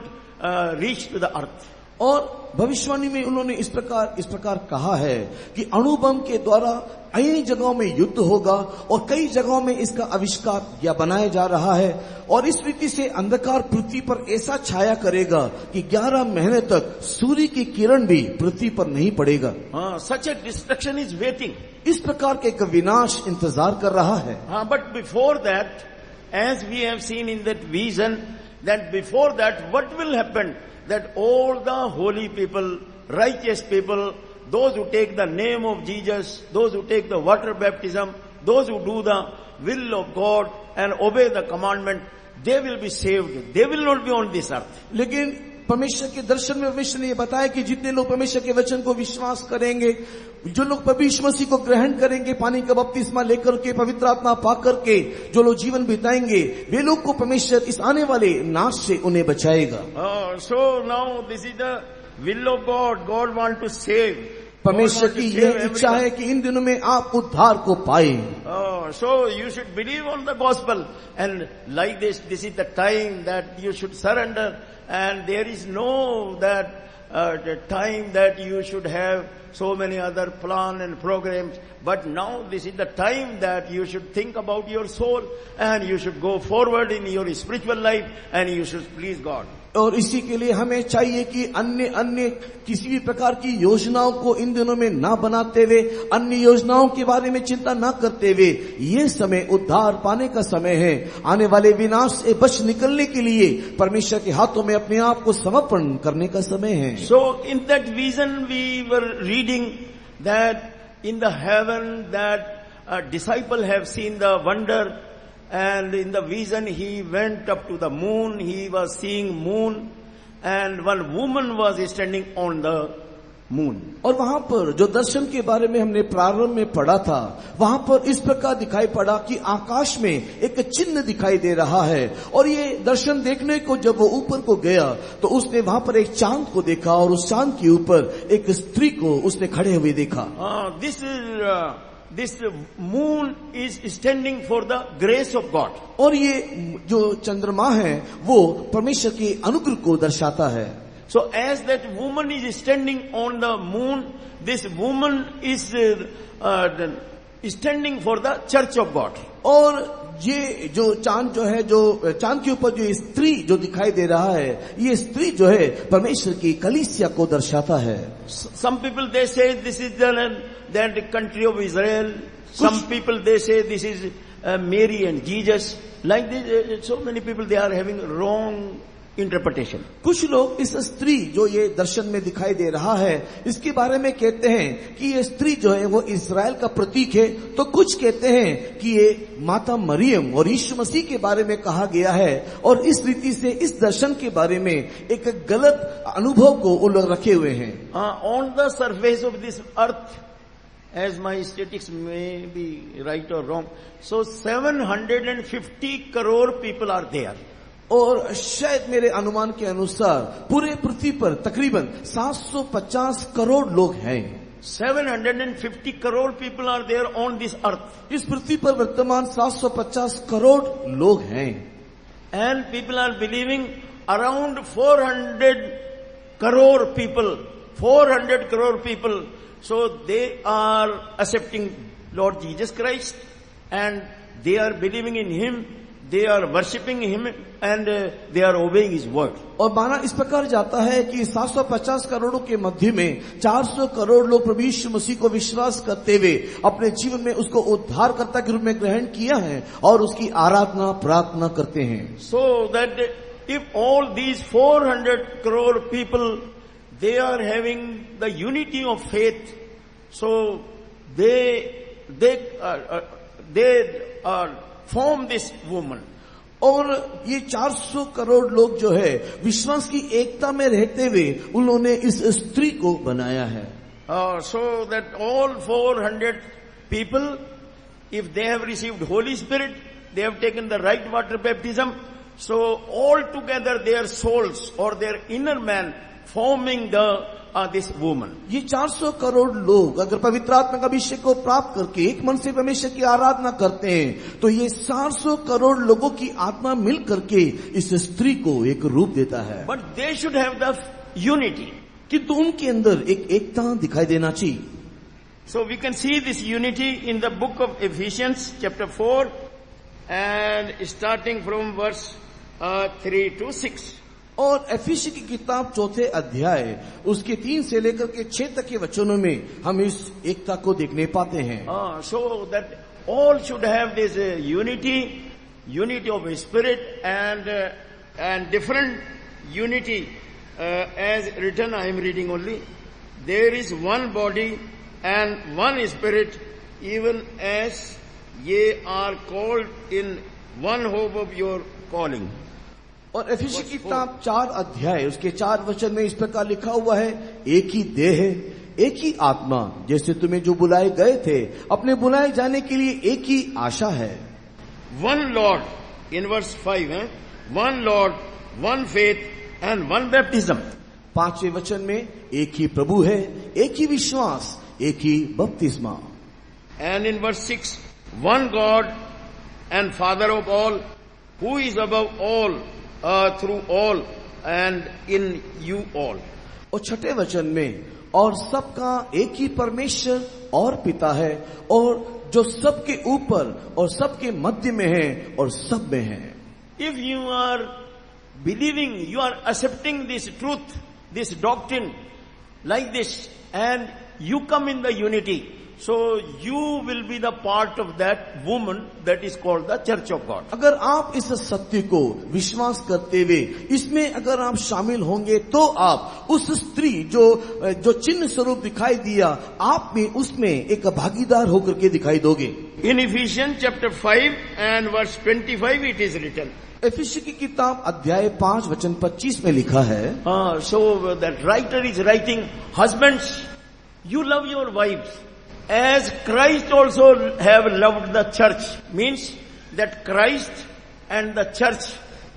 reach to the earth. और भविष्यवाणी में उन्होंने इस प्रकार कहा है कि अणुबम के द्वारा कई जगहों में युद्ध होगा और कई जगहों में इसका आविष्कार या बनाया जा रहा है, और इस रीति से अंधकार पृथ्वी पर ऐसा छाया करेगा कि 11 महीने तक सूर्य की किरण भी पृथ्वी पर नहीं पड़ेगा। Such a destruction is waiting. इस प्रकार के एक विनाश इंतजार कर रहा है। But before that, as we have seen in that vision, that before that what will happen? That all the holy people, righteous people, those who take the name of Jesus, those who take the water baptism, those who do the will of God and obey the commandment, they will be saved. They will not be on this earth. लेकिन परमेश्वर के दर्शन में परमेश्वर ने ये बताया कि जितने लोग परमेश्वर के वचन को विश्वास करेंगे, जो लोग परमेश्वर मसीह को ग्रहण करेंगे, पानी का बपतिस्मा लेकर के, पवित्र आत्मा पाकर के जो लोग जीवन बिताएंगे, वे लोग को परमेश्वर इस आने वाले नाश से उन्हें बचाएगा। So now this is the will of God. God want to save. परमेश्वर की यह इच्छा है कि इन दिनों में आप उद्धार को पाए। So you should believe on the gospel, and like this is the time that you should surrender, and there is no the time that you should have so many other plan and programs, but now this is the time that you should think about your soul, and you should go forward in your spiritual life, and you should please God. और इसी के लिए हमें चाहिए कि अन्य किसी भी प्रकार की योजनाओं को इन दिनों में ना बनाते हुए, अन्य योजनाओं के बारे में चिंता ना करते हुए, ये समय उद्धार पाने का समय है। आने वाले विनाश से बच निकलने के लिए परमेश्वर के हाथों में अपने आप को समर्पण करने का समय है। So in that vision we were reading that in the heaven that a disciple have seen the wonder, and in the vision he went up to the moon. He was seeing moon, and one woman was standing on the moon. और वहां पर जो दर्शन के बारे में हमने प्रारंभ में पढ़ा था, वहां पर इस प्रकार दिखाई पड़ा कि आकाश में एक चिन्ह दिखाई दे रहा है, और ये दर्शन देखने को जब वो ऊपर को गया तो उसने वहां पर एक चांद को देखा, और उस चांद के ऊपर एक स्त्री को उसने खड़े हुए देखा। This moon is standing for the grace of God. और ये जो चंद्रमा है वो परमेश्वर के अनुग्रह को दर्शाता है। So as that woman is standing on the moon, this woman is standing for the church of God. और ये जो चांद जो है, जो चांद के ऊपर जो स्त्री जो दिखाई दे रहा है, ये स्त्री जो है परमेश्वर की कलीसिया को दर्शाता है। Some people they say this is the country of Israel. Some people they say this is Mary and Jesus. Like this, so many people they are having wrong interpretation. कुछ लोग इस स्त्री जो ये दर्शन में दिखाई दे रहा है इसके बारे में कहते हैं कि ये स्त्री जो है वो इस्राएल का प्रतीक है, तो कुछ कहते हैं कि ये माता मरियम और यीशु मसीह के बारे में कहा गया है, और इस रीति से इस दर्शन के बारे में एक गलत अनुभव को वो लोग रखे हुए हैं। On the surface of this earth, as my statistics may be right or wrong, so 750 crore people are there. और शायद मेरे अनुमान के अनुसार पूरे पृथ्वी पर तकरीबन 750 करोड़ लोग हैं। 750 crore people are there on this earth. इस पृथ्वी पर वर्तमान 750 करोड़ लोग हैं। And people are believing around 400 crore people, 400 crore people. So they are accepting Lord Jesus Christ and they are believing in Him. they are worshipping him and they are obeying his word. और माना इस प्रकार जाता है कि 750 करोड़ों के मध्य में 400 करोड़ लोग प्रभु यीशु मसीह को विश्वास करते हुए अपने जीवन में उसको उद्धारकर्ता के रूप में ग्रहण किया है और उसकी आराधना प्रार्थना करते हैं. So that if all these 400 crore people, they are having the unity of faith, so they form this woman. और ये 400 करोड़ लोग जो है विश्वास की एकता में रहते हुए उन्होंने इस स्त्री को बनाया है. So that all 400 people, if they have received Holy Spirit, they have taken the right water baptism, so all together their souls or their inner man forming this woman. ये 400 करोड़ लोग अगर पवित्र आत्मा का अभिषेक को प्राप्त करके एक मन से परमेश्वर की आराधना करते हैं तो ये 400 करोड़ लोगों की आत्मा मिल करके इस स्त्री को एक रूप देता है. But they should have the unity. किंतु उनके अंदर एक एकता दिखाई देना चाहिए. So we can see this unity in the book of Ephesians chapter 4 and starting from verse 3 to 6. और एफिसी की किताब 4 अध्याय उसके 3 से लेकर के 6 तक के वचनों में हम इस एकता को देखने पाते हैं. So that all should have this unity of spirit and different unity as written. I am reading only. There is one body and one spirit, even as ye are called in one hope of your calling. और एफिसी की किताब 4 अध्याय उसके 4 वचन में इस प्रकार लिखा हुआ है, एक ही देह है, एक ही आत्मा, जैसे तुम्हें जो बुलाए गए थे अपने बुलाए जाने के लिए एक ही आशा है. One Lord, in verse 5, one Lord, one faith and one baptism. 5वें वचन में एक ही प्रभु है, एक ही विश्वास, एक ही बपतिस्मा. And in verse 6, one God and Father of all, who is above all, through all and in you all. और 6ठे वचन में और सबका एक ही परमेश्वर और पिता है और जो सबके ऊपर और सबके मध्य में है और सब में है. If you are believing, you are accepting this truth, this doctrine like this, and you come in the unity, so you will be the part of that woman that is called the Church of God. अगर आप इस सत्य को विश्वास करते हुए इसमें अगर आप शामिल होंगे तो आप उस स्त्री जो चिन्ह स्वरूप दिखाई दिया आप में उसमें एक भागीदार होकर के दिखाई दोगे. In Ephesians chapter 5 and verse 25 it is written. एफिसी की किताब अध्याय 5 वचन 25 में लिखा है. So that writer is writing, husbands, you love your wives as Christ also have loved the church. Means that Christ and the church,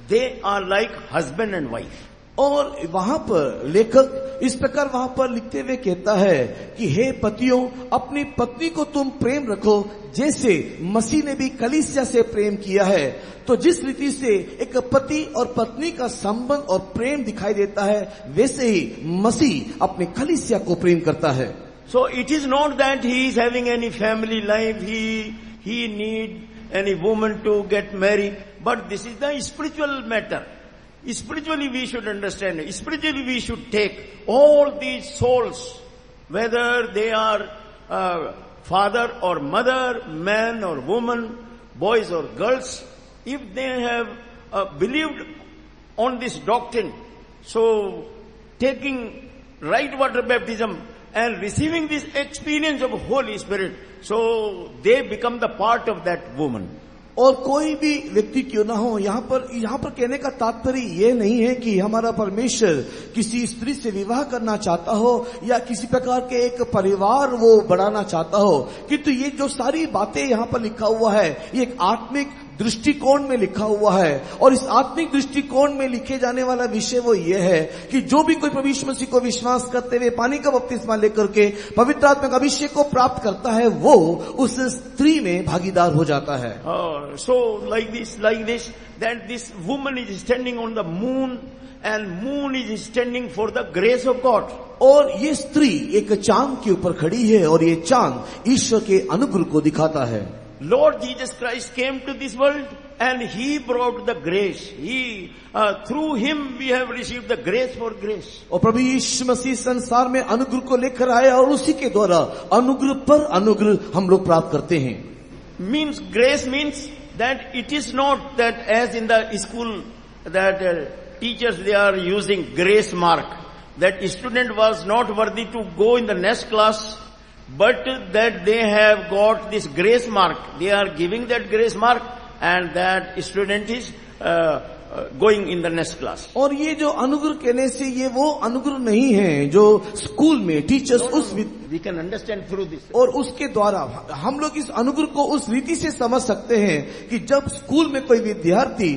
they are like husband and wife. और वहां पर लेखक इस प्रकार वहां पर लिखते हुए कहता है कि हे पतियों, अपनी पत्नी को तुम प्रेम रखो जैसे मसीह ने भी कलीसिया से प्रेम किया है. तो जिस रीति से एक पति और पत्नी का संबंध और प्रेम दिखाई देता है वैसे ही मसीह अपने कलीसिया को प्रेम करता है. So it is not that he is having any family life, he need any woman to get married, but this is the spiritual matter. Spiritually we should understand, spiritually we should take all these souls, whether they are father or mother, man or woman, boys or girls, if they have believed on this doctrine, so taking right water baptism and receiving this experience of Holy Spirit, so they become the part of that woman. और कोई भी व्यक्ति क्यों ना हो, यहाँ पर कहने का तात्पर्य ये नहीं है कि हमारा परमेश्वर किसी स्त्री से विवाह करना चाहता हो या किसी प्रकार के एक परिवार वो बढ़ाना चाहता हो, किंतु ये जो सारी बातें यहाँ पर लिखा हुआ है ये एक आत्मिक दृष्टिकोण में लिखा हुआ है. और इस आत्मिक दृष्टिकोण में लिखे जाने वाला विषय वो ये है कि जो भी कोई प्रभु यीशु मसीह को विश्वास करते हुए पानी का बपतिस्मा लेकर के पवित्र आत्मा का अभिषेक को प्राप्त करता है वो उस स्त्री में भागीदार हो जाता है. So like this that this woman is standing on the moon and moon is standing for the grace of God. और ये स्त्री एक चांद के ऊपर खड़ी है और ये चांद ईश्वर के अनुग्रह को दिखाता है. Lord Jesus Christ came to this world and he brought the grace. Through him we have received the grace for grace. और प्रभु यीशु मसीह संसार में अनुग्रह को लेकर आया और उसी के द्वारा अनुग्रह पर अनुग्रह हम लोग प्राप्त करते हैं. Means grace means that it is not that as in the school that teachers they are using grace mark, that student was not worthy to go in the next class, but that they have got this grace mark. They are giving that grace mark and that student is going in the next class. और ये जो अनुग्रह कहने से ये वो अनुग्रह नहीं है जो स्कूल में टीचर्स उस we can understand through this. और उसके द्वारा हम लोग इस अनुग्रह को उस रीति से समझ सकते हैं कि जब स्कूल में कोई विद्यार्थी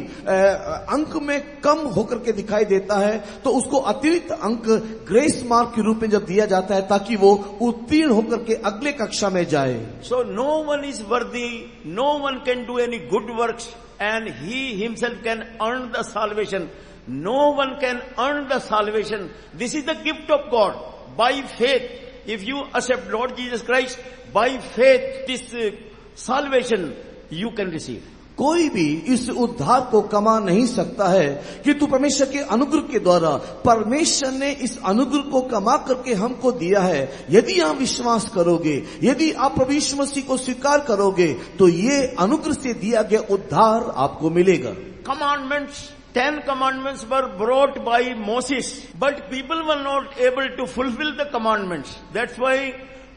अंक में कम होकर के दिखाई देता है तो उसको अतिरिक्त अंक ग्रेस मार्क के रूप में जब दिया जाता है ताकि वो उत्तीर्ण होकर के अगले कक्षा में जाए. So no one is worthy, no one can do any good works, and he himself can earn the salvation. No one can earn the salvation. This is the gift of God. By faith, if you accept Lord Jesus Christ, by faith, this salvation you can receive. कोई भी इस उद्धार को कमा नहीं सकता है कि तू परमेश्वर के अनुग्रह के द्वारा परमेश्वर ने इस अनुग्रह को कमा करके हमको दिया है. यदि आप विश्वास करोगे, यदि आप प्रभु यीशु मसीह को स्वीकार करोगे तो ये अनुग्रह से दिया गया उद्धार आपको मिलेगा. Commandments, 10 commandments were brought by Moses, but people were not able to fulfill the commandments. That's why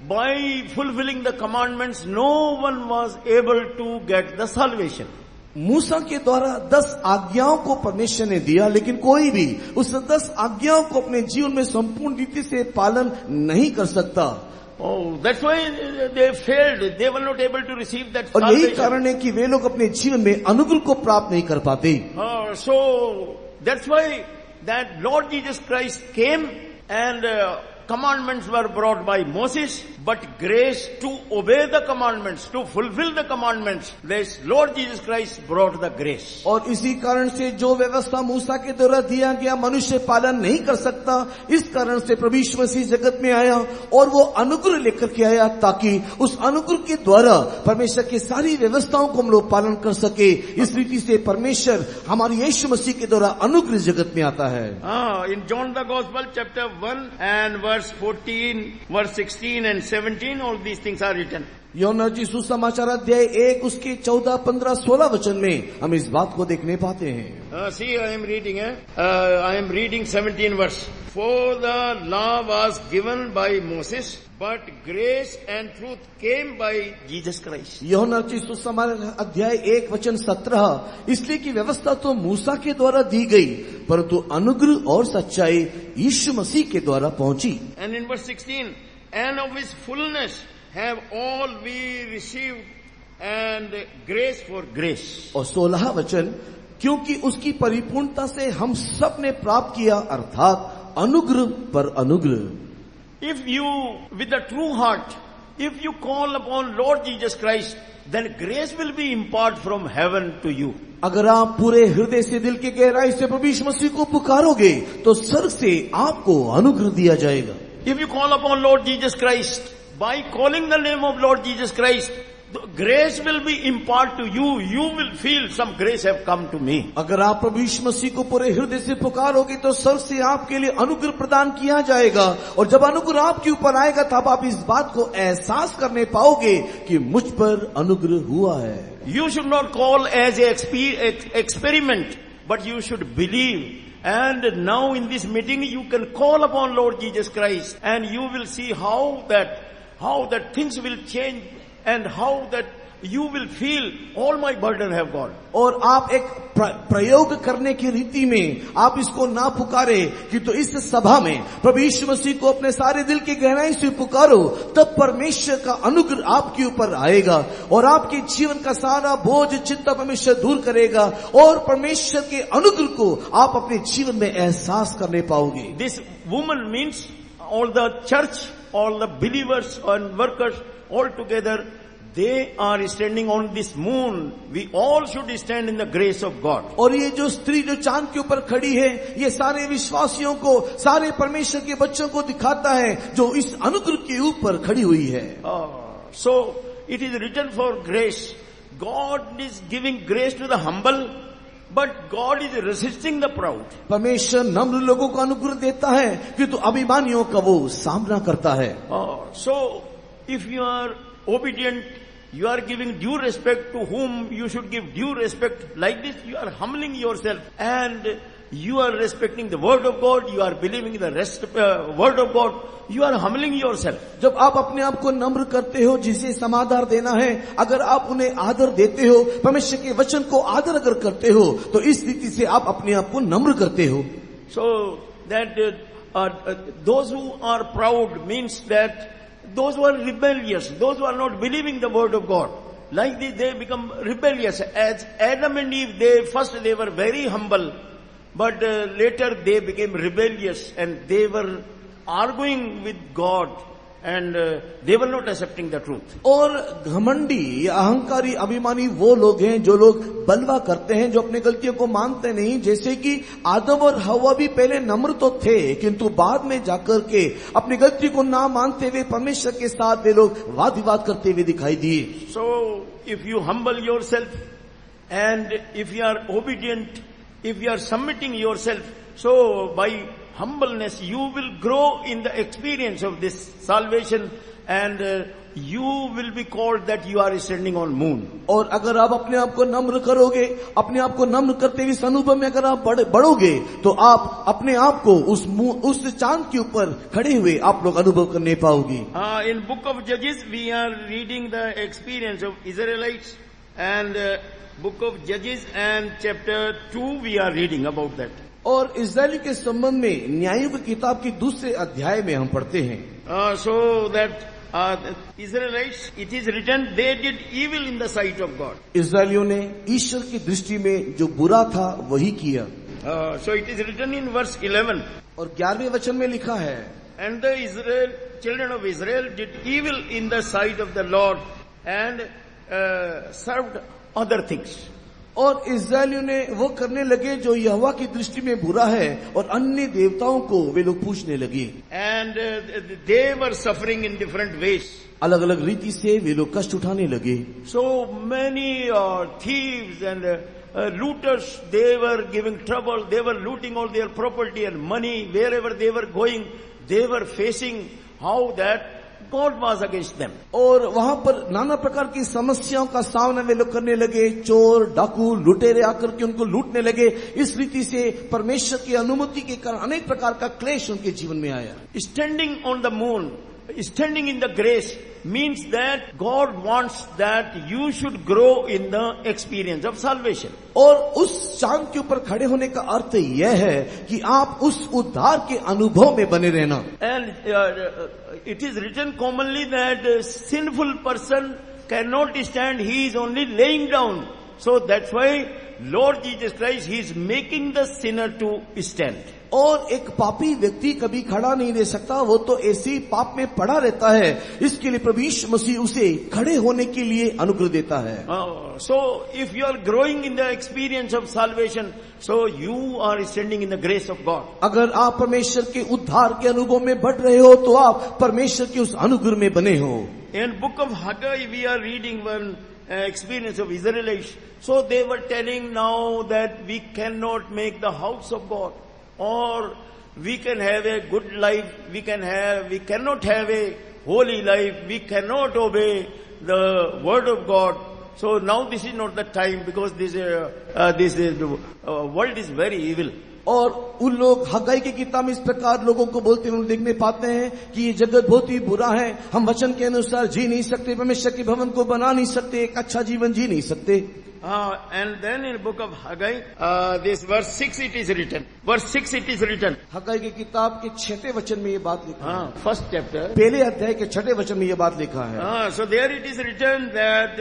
by fulfilling the commandments, no one was able to get the salvation. मूसा के द्वारा 10 आज्ञाओं को परमेश्वर ने दिया, लेकिन कोई भी उस 10 आज्ञाओं को अपने जीवन में संपूर्ण रीति से पालन नहीं कर सकता. Oh, that's why they failed. They were not able to receive that और यही salvation. कारण है कि वे लोग अपने जीवन में अनुग्रह को प्राप्त नहीं कर पाते. So that's why that Lord Jesus Christ came and commandments were brought by Moses, but grace to obey the commandments, to fulfill the commandments, this Lord Jesus Christ brought the grace. और इसी कारण से जो व्यवस्था मूसा के द्वारा दिया गया मनुष्य पालन नहीं कर सकता, इस कारण से प्रभु यीशु मसीह जगत में आया और वो अनुग्रह लेकर के आया ताकि उस अनुग्रह के द्वारा परमेश्वर की सारी व्यवस्थाओं को हम लोग पालन कर सके. इस रीति से परमेश्वर हमारे यीशु मसीह के द्वारा अनुग्रह जगत में आता है. In John the Gospel chapter 1 and verse 14, verse 16 and 17, all these things are written. यूहन्ना जी सुसमाचार अध्याय 1 उसके 14, 15, 16 वचन में हम इस बात को देखने पाते हैं. See, I am reading 17 verse. For the law was given by Moses, but grace and truth came by Jesus Christ. यूहन्ना जी सुसमाचार अध्याय 1 वचन 17, इसलिए कि व्यवस्था तो मूसा के द्वारा दी गई परंतु अनुग्रह और सच्चाई यीशु मसीह के द्वारा पहुंची. And in verse 16, and of his fullness have all we received, and grace for grace. और 16 वचन, क्योंकि उसकी परिपूर्णता से हम सब ने प्राप्त किया अर्थात अनुग्रह पर अनुग्रह. If you, with a true heart, if you call upon Lord Jesus Christ, then grace will be imparted from heaven to you. अगर आप पूरे हृदय से दिल की गहराई से प्रभु यीशु मसीह को पुकारोगे तो स्वर्ग से आपको अनुग्रह दिया जाएगा. If you call upon Lord Jesus Christ, by calling the name of Lord Jesus Christ, the grace will be imparted to you. You will feel some grace have come to me. अगर आप प्रभु यीशु मसीह को पूरे हृदय से पुकारोगे तो स्वर्ग से आपके लिए अनुग्रह प्रदान किया जाएगा और जब अनुग्रह आपके ऊपर आएगा तब आप इस बात को एहसास करने पाओगे कि मुझ पर अनुग्रह हुआ है. You should not call as a experiment, but you should believe. And now in this meeting you can call upon Lord Jesus Christ and you will see how that things will change and how that you will feel all my burden have gone. और आप एक प्रयोग करने की रीति में आप इसको ना पुकारे कि तो इस सभा में प्रभु यीशु मसीह को अपने सारे दिल की गहराई से पुकारो तब परमेश्वर का अनुग्रह आपके ऊपर आएगा और आपके जीवन का सारा बोझ चिंता परमेश्वर दूर करेगा और परमेश्वर के अनुग्रह को आप अपने जीवन में एहसास करने पाओगे. This woman means all the church, all the believers and workers all together, they are standing on this moon. We all should stand in the grace of God. और ये जो स्त्री जो चांद के ऊपर खड़ी है ये सारे विश्वासियों को सारे परमेश्वर के बच्चों को दिखाता है जो इस अनुग्रह के ऊपर खड़ी हुई है. So it is written for grace God is giving grace to the humble, but God is resisting the proud. परमेश्वर नम्र लोगों को अनुग्रह देता है किंतु अभिमानियों का वो सामना करता है। So if you are obedient, you are giving due respect to whom you should give due respect. Like this, you are humbling yourself and you are respecting the word of God. You are believing the word of God. You are humbling yourself. जब आप अपने आप को नम्र करते हो, जिसे समाधान देना है, अगर आप उन्हें आदर देते हो, परमेश्वर के वचन को आदर अगर करते हो, तो इस रीति से आप अपने आप को नम्र करते हो। So that those who are proud means that those who are rebellious, those who are not believing the word of God, like this they become rebellious. As Adam and Eve, they were very humble, but later they became rebellious and they were arguing with God and they were not accepting the truth. और घमंडी या अहंकारी अभिमानी वो लोग हैं जो लोग बलवा करते हैं, जो अपने गलतियों को मानते नहीं। जैसे कि आदम और हवा भी पहले नम्र तो थे, किंतु बाद में जाकर के अपनी गलती को ना मानते हुए परमेश्वर के साथ वे लोग वाद विवाद करते हुए दिखाई दिए। So if you humble yourself and if you are obedient, if you are submitting yourself, so by humbleness you will grow in the experience of this salvation and you will be called that you are standing on moon. और अगर आप अपने आप को नम्र करोगे, अपने आप को नम्र करते हुए इस अनुभव में अगर आप बढ़ोगे, तो आप अपने आप को उस चांद के ऊपर खड़े हुए आप लोग अनुभव करने पाओगे। In book of Judges we are reading the experience of Israelites and book of Judges and chapter 2 we are reading about that. और इस्राएली के संबंध में न्यायों की किताब के दूसरे अध्याय में हम पढ़ते हैं। So that Israelites, it is written, they did evil in the sight of God. इस्राएलियों ने ईश्वर की दृष्टि में जो बुरा था वही किया। So it is written in verse 11. और 11वें वचन में लिखा है, And the children of Israel did evil in the sight of the Lord and served other things. और इस्राएलियों ने वो करने लगे जो यहोवा की दृष्टि में बुरा है और अन्य देवताओं को वे लोग पूजने लगे। And they were suffering in different ways. अलग अलग रीति से वे लोग कष्ट उठाने लगे। So many thieves and looters, they were giving trouble. They were looting all their property and money. Wherever they were going, they were facing how that God was against them. और वहां पर नाना प्रकार की समस्याओं का सामना वे लोग करने लगे। चोर, डाकू, लुटेरे आकर के उनको लूटने लगे। इस रीति से परमेश्वर की अनुमति के कारण अनेक प्रकार का क्लेश उनके जीवन में आया। Standing on the moon, standing in the grace means that God wants that you should grow in the experience of salvation. और उस चांद के ऊपर खड़े होने का अर्थ यह है कि आप उस उद्धार के अनुभव में बने रहना। And it is written commonly that a sinful person cannot stand, he is only laying down. So that's why Lord Jesus Christ, he is making the sinner to stand. और एक पापी व्यक्ति कभी खड़ा नहीं रह सकता, वो तो ऐसे ही पाप में पड़ा रहता है। इसके लिए प्रभु यीशु मसीह उसे खड़े होने के लिए अनुग्रह देता है। So if you are growing in the experience of salvation, so you are standing in the grace of God. अगर आप परमेश्वर के उद्धार के अनुभव में बढ़ रहे हो तो आप परमेश्वर के उस अनुग्रह में बने हो। In book of Haggai we are reading one experience of Israelites. So they were telling now that we cannot make the house of God, or we can have a good life, we cannot have a holy life, we cannot obey the word of God. So now this is not the time, because this world is very evil. और उन लोग हगाई की किताब में इस प्रकार लोगों को बोलते हुए देखने पाते हैं कि ये जगत बहुत ही बुरा है, हम वचन के अनुसार जी नहीं सकते, परमेश्वर के भवन को बना नहीं सकते, एक अच्छा जीवन जी नहीं सकते। And then in book of Haggai, this verse 6 it is written. Verse 6 it is written. हगाई की किताब के 6वें वचन में ये बात लिखा है। First chapter. पहले अध्याय के 6वें वचन में ये बात लिखा है। So there it is written that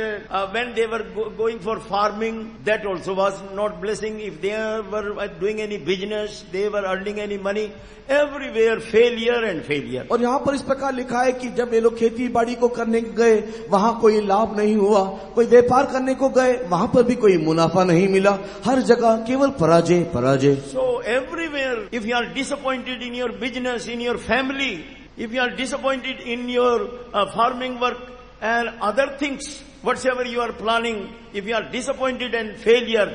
when they were going for farming, that also was not blessing. If they were doing any business, they were earning any money, everywhere failure and failure. और यहाँ पर इस प्रकार लिखा है कि जब ये लोग खेती बाड़ी को करने गए, वहाँ कोई लाभ नहीं हुआ, कोई व्यापार करने को गए, वहाँ पर भी कोई मुनाफा नहीं मिला, हर जगह केवल पराजय पराजय। So everywhere, if you are disappointed in your business, in your family, if you are disappointed in your farming work, and other things, whatsoever you are planning, if you are disappointed and failure,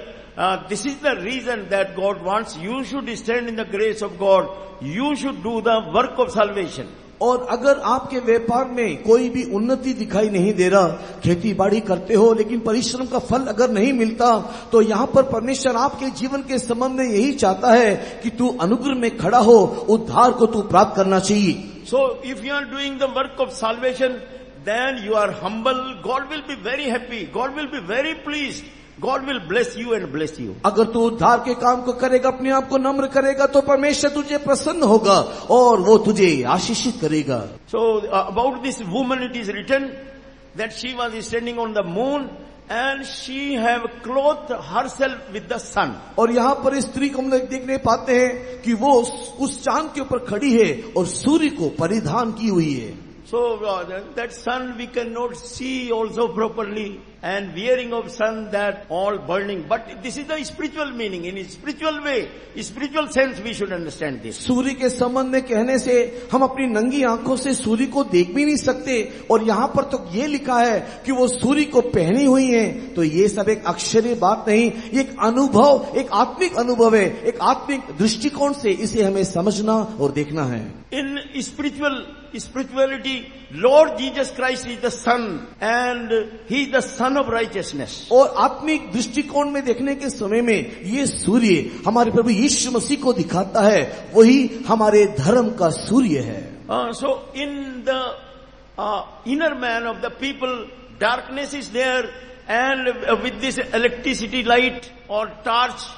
this is the reason that God wants you should stand in the grace of God. You should do the work of salvation. और अगर आपके व्यापार में कोई भी उन्नति दिखाई नहीं दे रहा, खेती बाड़ी करते हो लेकिन परिश्रम का फल अगर नहीं मिलता, तो यहाँ पर परमेश्वर आपके जीवन के संबंध में यही चाहता है कि तू अनुग्रह में खड़ा हो, उद्धार को तू प्राप्त करना चाहिए. So if you are doing the work of salvation, then you are humble. God will be very happy. God will be very pleased. God will bless you and bless you. अगर तू उद्धार के काम को करेगा, अपने आप को नम्र करेगा, तो परमेश्वर तुझे प्रसन्न होगा और वो तुझे आशीषित करेगा. So about this woman it is written that she was standing on the moon and she have clothed herself with the sun. और यहाँ पर स्त्री को हम लोग देखने पाते हैं कि वो उस चांद के ऊपर खड़ी है और सूर्य को परिधान की हुई है. So that sun we cannot see also properly, and wearing of sun that all burning. But this is the spiritual meaning. In a spiritual way, spiritual sense we should understand this. सूर्य के संबंध में कहने से हम अपनी नंगी आंखों से सूर्य को देख भी नहीं सकते, और यहाँ पर तो ये लिखा है कि वो सूर्य को पहनी हुई है. तो ये सब एक अक्षरीय बात नहीं, एक अनुभव, एक आत्मिक अनुभव है. एक आत्मिक दृष्टिकोण से इसे हमें समझना और देखना है. In spirituality, Lord Jesus Christ is the Son, and He is the Son of righteousness. और आत्मिक दृष्टिकोण में देखने के समय में ये सूर्य हमारे प्रभु यीशु मसीह को दिखाता है, वही हमारे धर्म का सूर्य है. So in the inner man of the people, darkness is there, and with this electricity light or torch,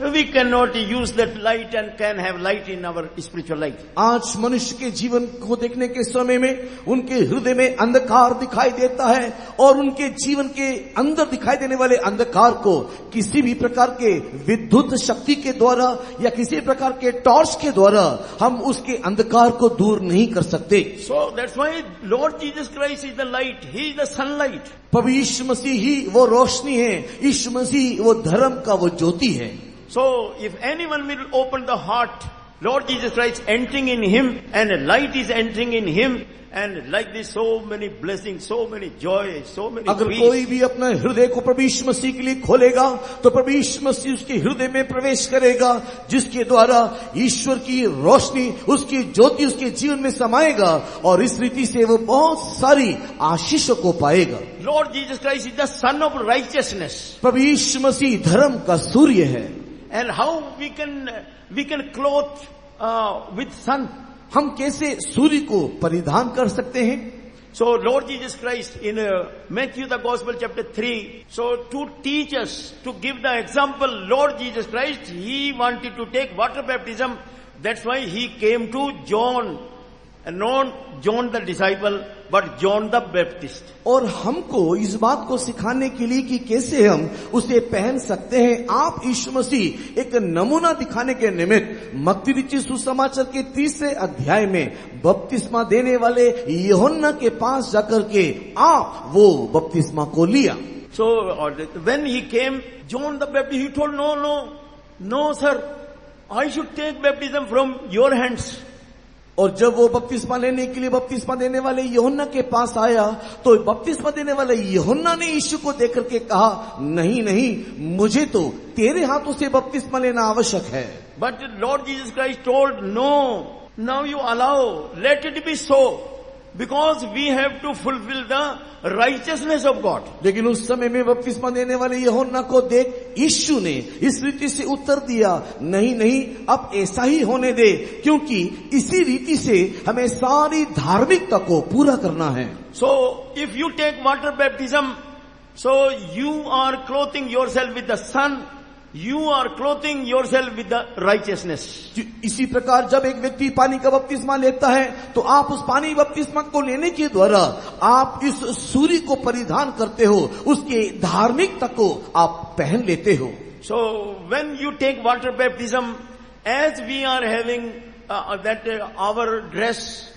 we cannot use that light and can have light in our spiritual life. आज मनुष्य के जीवन को देखने के समय में उनके हृदय में अंधकार दिखाई देता है, और उनके जीवन के अंदर दिखाई देने वाले अंधकार को किसी भी प्रकार के विद्युत शक्ति के द्वारा या किसी प्रकार के टॉर्च के द्वारा हम उसके अंधकार को दूर नहीं कर सकते. So that's why Lord Jesus Christ is the light. He is the sunlight. प्रभु यीशु मसीह ही वो रोशनी है, यीशु मसीह वो धर्म का वो ज्योति है. So if anyone will open the heart, Lord Jesus Christ entering in him, and light is entering in him, and like this so many blessings, so many joy, so many अगर peace. कोई भी अपना हृदय को प्रभु यीशु मसीह के लिए खोलेगा, तो प्रभु यीशु मसीह उसके हृदय में प्रवेश करेगा, जिसके द्वारा ईश्वर की रोशनी, उसकी ज्योति उसके जीवन में समाएगा, और इस रीति से वो बहुत सारी आशीषों को पाएगा. Lord Jesus Christ is the Son of righteousness. प्रभु यीशु मसीह धर्म का सूर्य है. And how we can clothe with sun? हम कैसे सूर्य को परिधान कर सकते हैं? So Lord Jesus Christ in Matthew the Gospel chapter 3, so to teach us, to give the example, Lord Jesus Christ, He wanted to take water baptism. That's why He came to John, and not John the disciple, but John the Baptist. और हमको इस बात को सिखाने के लिए कि कैसे हम उसे पहन सकते हैं, आप यीशु मसीह एक नमूना दिखाने के निमित्त मत्ती लिखित सुसमाचार के 30 अध्याय में बपतिस्मा देने वाले यूहन्ना के पास जाकर के आप वो बपतिस्मा को लिया. So when he came, John the Baptist, he told, no sir, I should take baptism from your hands. और जब वो बपतिस्मा लेने के लिए बपतिस्मा देने वाले यूहन्ना के पास आया, तो बपतिस्मा देने वाले यूहन्ना ने यीशु को देख करके कहा, नहीं, मुझे तो तेरे हाथों से बपतिस्मा लेना आवश्यक है. But Lord Jesus Christ told, no, now you allow, let it be so, because we have to fulfill the righteousness of God. लेकिन उस समय में बपतिस्मा देने वाले यूहन्ना को देख यीशु ने इस रीति से उत्तर दिया, नहीं, अब ऐसा ही होने दे, क्योंकि इसी रीति से हमें सारी धार्मिकता को पूरा करना है. So if you take water baptism, so you are clothing yourself with the sun, you are clothing yourself with the righteousness. इसी प्रकार जब एक व्यक्ति पानी का बपतिस्मा लेता है, तो आप उस पानी बपतिस्मा को लेने के द्वारा आप इस सूर्य को परिधान करते हो, उसके धार्मिकता को आप पहन लेते हो. So when you take water baptism, as we are having our dress,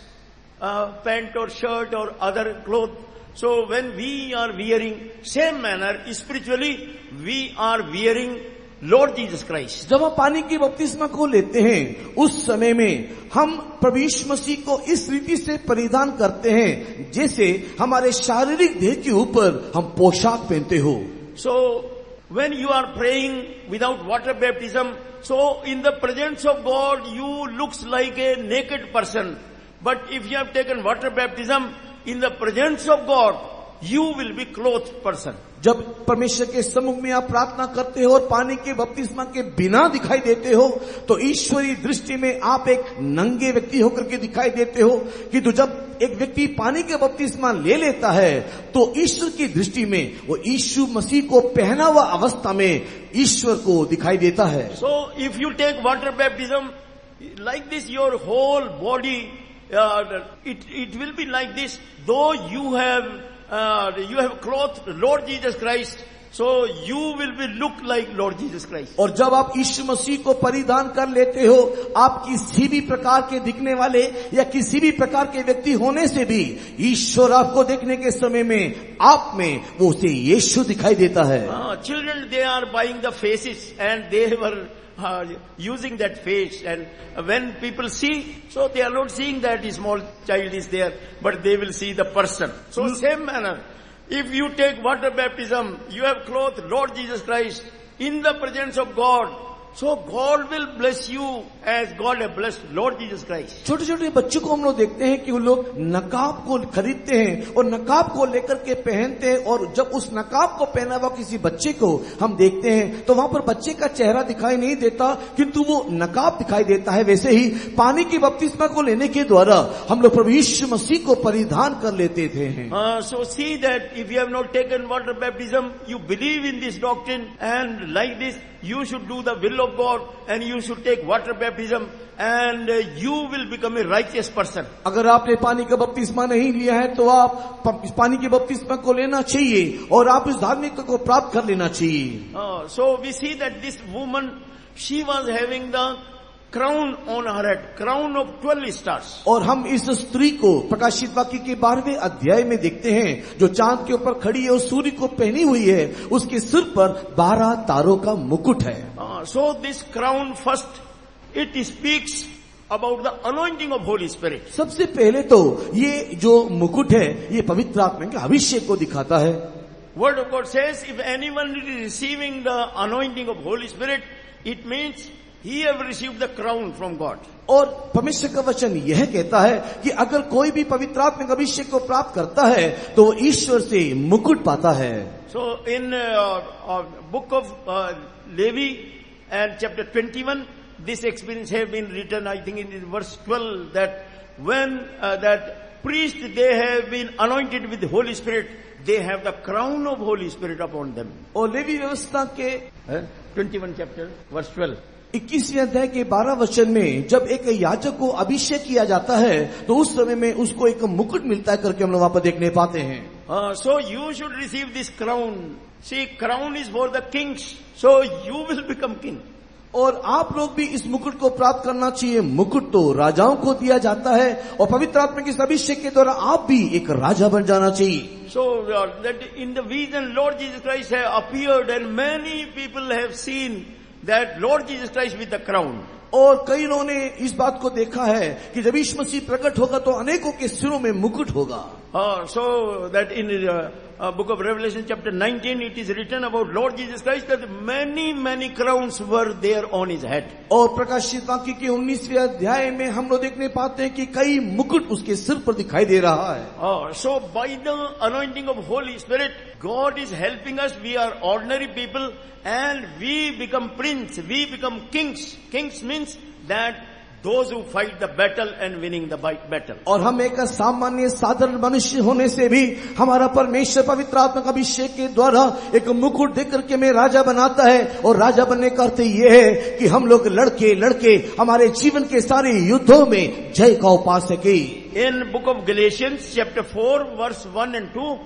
pant or shirt or other cloth, so when we are wearing, same manner spiritually we are wearing Lord Jesus Christ. जब हम पानी की बपतिस्मा को लेते हैं उस समय में हम प्रभु यीशु मसीह को इस रीति से परिधान करते हैं जैसे हमारे शारीरिक देह के ऊपर हम पोशाक पहनते हो. So when you are praying without water baptism, so in the presence of God you looks like a naked person. But if you have taken water baptism, in the presence of God you will be clothed person. जब परमेश्वर के सम्मुख में आप प्रार्थना करते हो और पानी के बपतिस्मा के बिना दिखाई देते हो तो ईश्वरीय दृष्टि में आप एक नंगे व्यक्ति होकर के दिखाई देते हो. किंतु जब एक व्यक्ति पानी के बपतिस्मा ले लेता है तो ईश्वर की दृष्टि में वो यीशु मसीह को पहना हुआ अवस्था में ईश्वर को दिखाई देता है. So if you take water baptism like this, your whole body it will be like this. Though you have clothed Lord Jesus Christ, so you will be look like Lord Jesus Christ. और जब आप यीशु मसीह को परिधान कर लेते हो आप किसी भी प्रकार के दिखने वाले या किसी भी प्रकार के व्यक्ति होने से भी ईश्वर आपको देखने के समय में आप में वो उसे यीशु दिखाई देता है. Children, they are buying the faces and they were using that face, and when people see, so they are not seeing that a small child is there, but they will see the person. So same manner, if you take water baptism, you have clothed Lord Jesus Christ in the presence of God. So God will bless you as God has blessed Lord Jesus Christ. छोटे छोटे बच्चों को हम लोग देखते हैं कि वो लोग नकाब को खरीदते हैं और नकाब को लेकर के पहनते हैं और जब उस नकाब को पहना हुआ किसी बच्चे को हम देखते हैं तो वहां पर बच्चे का चेहरा दिखाई नहीं देता किंतु वो नकाब दिखाई देता है. वैसे ही पानी की बपतिस्मा को लेने के द्वारा हम लोग प्रभु यीशु मसीह को परिधान कर लेते थे. So see that if you have not taken water baptism, you believe in this doctrine, and like this you should do the will of God and you should take water baptism and you will become a righteous person. अगर आपने पानी का बपतिस्मा नहीं लिया है तो आप पानी के बपतिस्मा को लेना चाहिए और आप इस धार्मिकता को प्राप्त कर लेना चाहिए. So we see that this woman, she was having the crown on her head, crown of 12 stars. और हम इस स्त्री को प्रकाशित वाक्य के 12वें अध्याय में देखते हैं जो चांद के ऊपर खड़ी है और सूर्य को पहनी हुई है. उसके सिर पर 12 तारों का मुकुट है. So this crown first, it speaks about the anointing of Holy Spirit. सबसे पहले तो ये जो मुकुट है ये पवित्र आत्मा के अभिषेक को दिखाता है. Word of God says if anyone is receiving the anointing of Holy Spirit, it means he have received the crown from God. और परमेश्वर का वचन यह कहता है कि अगर कोई भी पवित्र आत्मिक अभिषेक को प्राप्त करता है तो वो ईश्वर से मुकुट पाता है. So in book of Levi and chapter 21, this experience have been written, I think in verse 12, that when that priest, they have been anointed with the Holy Spirit, they have the crown of Holy Spirit upon them. और levy व्यवस्था के 21 chapter verse 12. 21वें अध्याय के 12 वचन में जब एक याजक को अभिषेक किया जाता है तो उस समय में उसको एक मुकुट मिलता है करके हम लोग वहां पर देखने पाते हैं. So you should receive this crown. See, crown is for the kings, so you will become king. और आप लोग भी इस मुकुट को प्राप्त करना चाहिए. मुकुट तो राजाओं को दिया जाता है और पवित्र आत्मा के अभिषेक के द्वारा आप भी एक राजा बन जाना चाहिए. So that in the vision Lord Jesus Christ have appeared and many people have seen that Lord Jesus Christ with the crown. और कई लोगों ने इस बात को देखा है कि जब यीशु मसीह प्रकट होगा तो अनेकों के सिरों में मुकुट होगा. So that in book of Revelation chapter 19 it is written about Lord Jesus Christ that many crowns were there on his head. और प्रकाशित वाक्य के 19वें अध्याय में हम लोग देखने पाते हैं कि कई मुकुट उसके सिर पर दिखाई दे रहा है. So by the anointing of Holy Spirit, God is helping us. We are ordinary people and we become prince, we become kings. Kings means that those who fight the battle and winning the battle. और हम एक सामान्य साधारण मनुष्य होने से भी हमारा परमेश्वर पवित्र आत्मा का अभिषेक के द्वारा एक मुकुट देकर के हमें राजा बनाता है. और राजा बनने का अर्थ ये है कि हम लोग लड़के हमारे जीवन के सारे युद्धों में जय का उपा सके. In book of Galatians chapter 4 verse 1 and 2,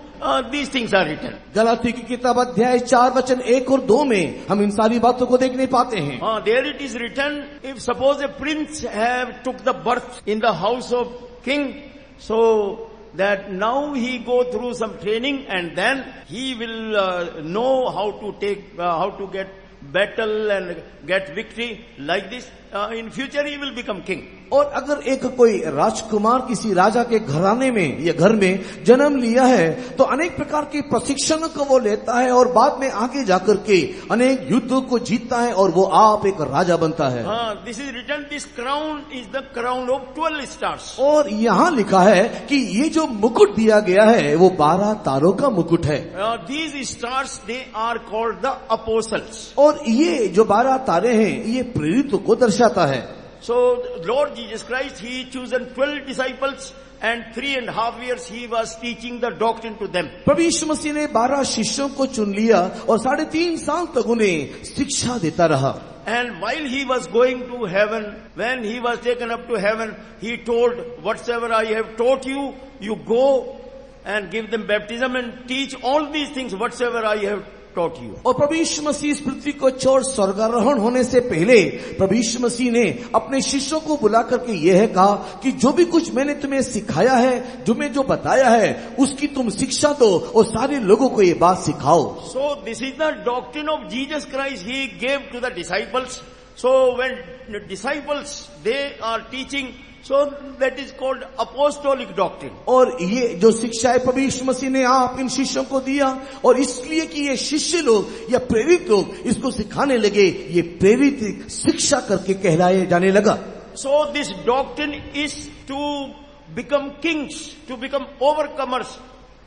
these things are written. Galati की किताब अध्याय 4 वचन 1 और 2 में हम इन सारी बातों को देखने पाते हैं. There it is written, if suppose a prince have took the birth in the house of king, so that now he go through some training and then he will know how to get battle and get victory like this, in future he will become king. और अगर एक कोई राजकुमार किसी राजा के घराने में या घर में जन्म लिया है तो अनेक प्रकार के प्रशिक्षण को वो लेता है और बाद में आगे जाकर के अनेक युद्धों को जीतता है और वो आप एक राजा बनता है. This is written, this crown is the crown of 12 stars. और यहाँ लिखा है कि ये जो मुकुट दिया गया है वो 12 तारों का मुकुट है. These stars, they are called the apostles. और ये जो 12 तारे हैं ये प्रेरितों को दर्शाता है. So Lord Jesus Christ, he chosen 12 disciples and 3.5 years he was teaching the doctrine to them. प्रभु यीशु मसीह ने 12 शिष्यों को चुन लिया और 3.5 साल तक उन्हें शिक्षा देता रहा. And while he was going to heaven, when he was taken up to heaven, he told, whatsoever I have taught you, you go and give them baptism and teach all these things whatsoever I have taught you. और प्रभु यीशु मसीह इस पृथ्वी को छोड़ स्वर्गारोहण होने से पहले प्रभु यीशु मसीह ने अपने शिष्यों को बुला करके यह कहा कि जो भी कुछ मैंने तुम्हें सिखाया है, तुम्हें जो बताया है, उसकी तुम शिक्षा दो और सारे लोगों को ये बात सिखाओ. So this is the doctrine of Jesus Christ he gave to the disciples. So when the disciples, they are teaching, so that is called apostolic doctrine. और ये जो शिक्षा है प्रभु यीशु मसीह ने आप इन शिष्यों को दिया और इसलिए कि ये शिष्य लोग या प्रेरित लोग इसको सिखाने लगे, ये प्रेरित शिक्षा करके कहलाए जाने लगा. So this doctrine is to become kings, to become overcomers,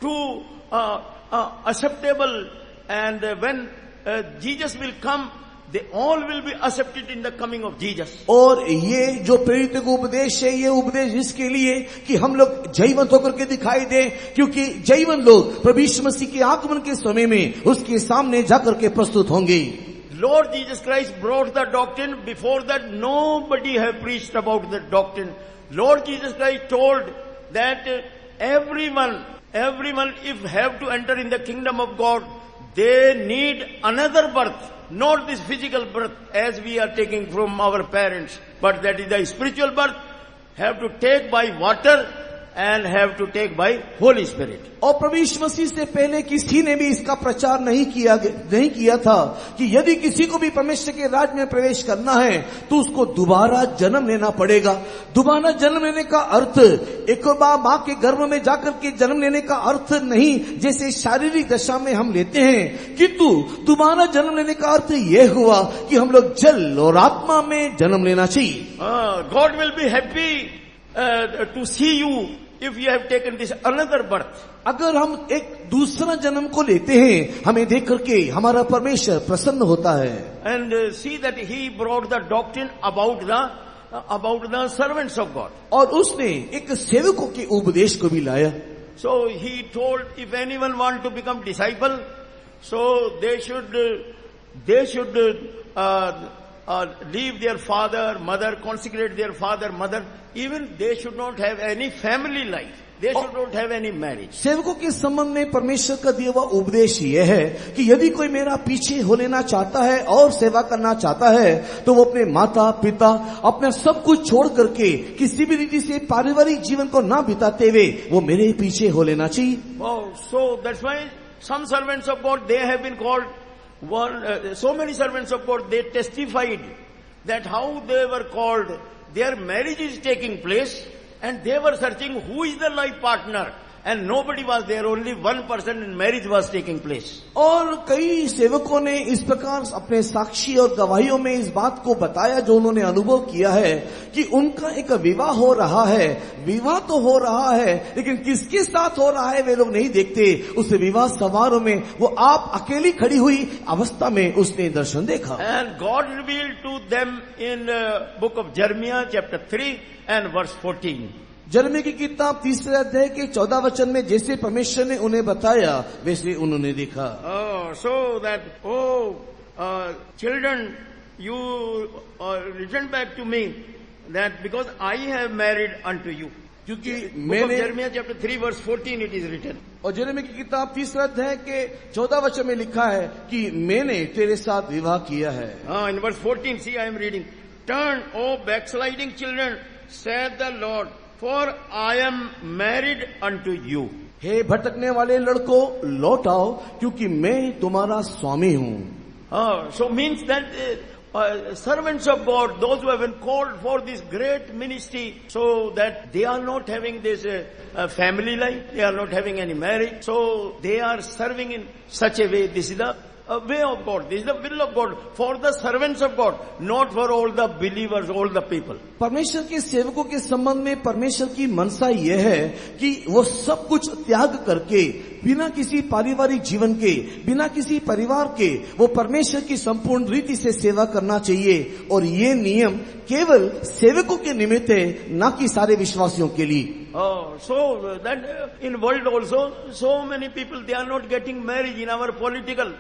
to acceptable, and when Jesus will come, they all will be accepted in the coming of Jesus. और ये जो प्रेरित को उपदेश है, ये उपदेश इसके लिए कि हम लोग जयवंत होकर के दिखाई दे, क्योंकि जयवंत लोग प्रभु यीशु मसीह के आगमन के समय में उसके सामने जाकर के प्रस्तुत होंगे. Lord Jesus Christ brought the doctrine. Before that, nobody have preached about the doctrine. Lord Jesus Christ told that everyone if have to enter in the kingdom of God, they need another birth. Not this physical birth as we are taking from our parents, but that is the spiritual birth, have to take by water and have to take by Holy Spirit. और प्रभु यीशु मसीह से पहले किसी ने भी इसका प्रचार नहीं किया था कि यदि किसी को भी परमेश्वर के राज्य में प्रवेश करना है तो उसको दोबारा जन्म लेना पड़ेगा. दोबारा जन्म लेने का अर्थ एक बार माँ के गर्भ में जाकर के जन्म लेने का अर्थ नहीं जैसे शारीरिक दशा में हम लेते हैं, किंतु दोबारा जन्म लेने का अर्थ यह हुआ कि हम लोग जल और आत्मा में जन्म लेना चाहिए. God will be happy to see you if you have taken this another birth. अगर हम एक दूसरा जन्म को लेते हैं, हमें देख करके हमारा परमेश्वर प्रसन्न होता है. And see that he brought the doctrine about the servants of God. और उसने एक सेवकों के उपदेश को भी लाया. So he told, if anyone want to become disciple, so they should leave their father, mother, consecrate their father, mother. Even they should not have any family life. They should not have any marriage. सेवकों के संबंध में परमेश्वर का दिया हुआ उपदेश यह है कि यदि कोई मेरा पीछे हो लेना चाहता है और सेवा करना चाहता है तो वो अपने माता पिता अपना सब कुछ छोड़ करके किसी भी रीति से पारिवारिक जीवन को ना बिताते हुए वो मेरे पीछे हो लेना चाहिए. Oh, so that's why some servants of God, they have been called so many servants of God, they testified that how they were called. Their marriage is taking place and they were searching who is the life partner, and nobody was there, only one person in marriage was taking place. और कई सेवकों ने इस प्रकार अपने साक्षी और गवाहियों में इस बात को बताया जो उन्होंने अनुभव किया है कि उनका एक विवाह हो रहा है. विवाह तो हो रहा है लेकिन किसके साथ हो रहा है वे लोग नहीं देखते. उस विवाह समारोह में वो आप अकेली खड़ी हुई अवस्था में उसने दर्शन देखा. And God revealed to them in book of Jeremiah chapter 3 and verse 14. यिर्मयाह की किताब 3 अध्याय के 14 वचन में जैसे परमेश्वर ने उन्हें बताया वैसे उन्होंने देखा. So that children, you return back to me that because I have married unto you. क्योंकि मैंने Jeremiah chapter 3 verse 14 it is written. और यिर्मयाह की किताब 3 अध्याय के 14 वचन में लिखा है कि मैंने तेरे साथ विवाह किया है. In verse 14, see, I am reading. Turn, O backsliding children, said the Lord, for I am married unto you. हे भटकने वाले लड़कों लौट आओ क्योंकि मैं तुम्हारा स्वामी हूँ. So means that servants of God, those who have been called for this great ministry, so that they are not having this family life, they are not having any marriage, so they are serving in such a way. This is the way of God. This is the will of God for the servants of God, not for all the believers, all the people. परमेश्वर के सेवकों के संबंध में परमेश्वर की मनसा यह है कि वो सब कुछ त्याग करके बिना किसी पारिवारिक जीवन के, बिना किसी परिवार के, वो परमेश्वर की संपूर्ण रीति से सेवा करना चाहिए। और ये नियम केवल सेवकों के निमित्त है, न कि सारे विश्वासियों के लिए। So that in world also, so many people, they are not getting married in our political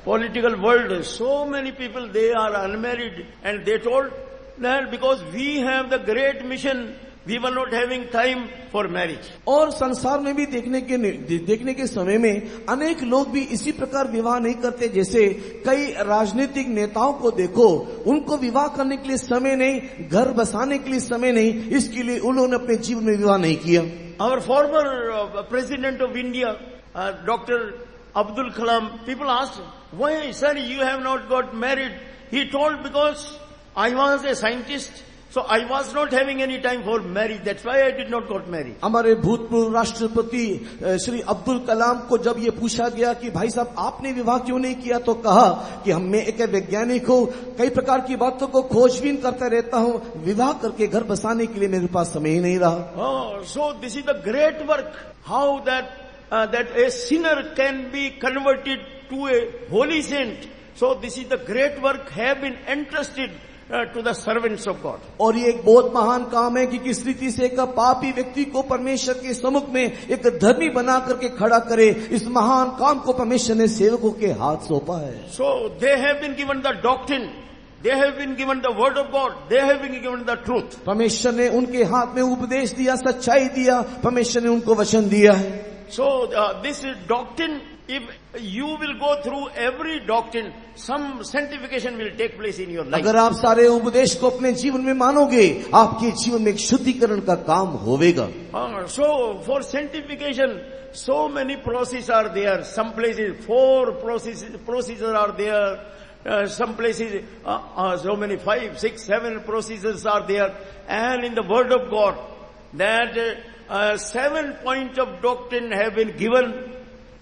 world. So many people, they are unmarried, and they told that because we have the great mission, we were not having time for marriage. और संसार में भी देखने के समय में अनेक लोग भी इसी प्रकार विवाह नहीं करते। जैसे कई राजनीतिक नेताओं को देखो, उनको विवाह करने के लिए समय नहीं, घर बसाने के लिए समय नहीं, इसके लिए उन्होंने अपने जीवन में विवाह नहीं किया। Our former president of India, Dr. Abdul Kalam, people asked, why sir you have not got married? He told, because I was a scientist, so I was not having any time for marriage. That's why I did not got married. हमारे भूतपूर्व राष्ट्रपति श्री अब्दुल कलाम को जब ये पूछा गया कि भाई साहब आपने विवाह क्यों नहीं किया, तो कहा कि मैं एक वैज्ञानिक हूँ, कई प्रकार की बातों को खोजबीन करता रहता हूँ, विवाह करके घर बसाने के लिए मेरे पास समय ही नहीं रहा। So this is the great work, how that a sinner can be converted to a holy saint. So this is the great work have been entrusted to the servants of God. और ये एक बहुत महान काम है कि किस रीति से एक पापी व्यक्ति को परमेश्वर के सम्मुख में एक धर्मी बना करके खड़ा करे, इस महान काम को परमेश्वर ने सेवकों के हाथ सौंपा है। So they have been given the doctrine, they have been given the word of God, they have been given the truth. परमेश्वर ने उनके हाथ में उपदेश दिया, सच्चाई दिया, परमेश्वर ने उनको वचन दिया है। So this doctrine, if you will go through every doctrine, some sanctification will take place in your life. अगर आप सारे उपदेश को अपने जीवन में मानोगे, आपके जीवन में एक शुद्धिकरण का काम होवेगा। So for sanctification, so many processes are there. Some places 4 processes are there. Some places so many 5, 6, 7 processes are there. And in the Word of God, that 7 points of doctrine have been given.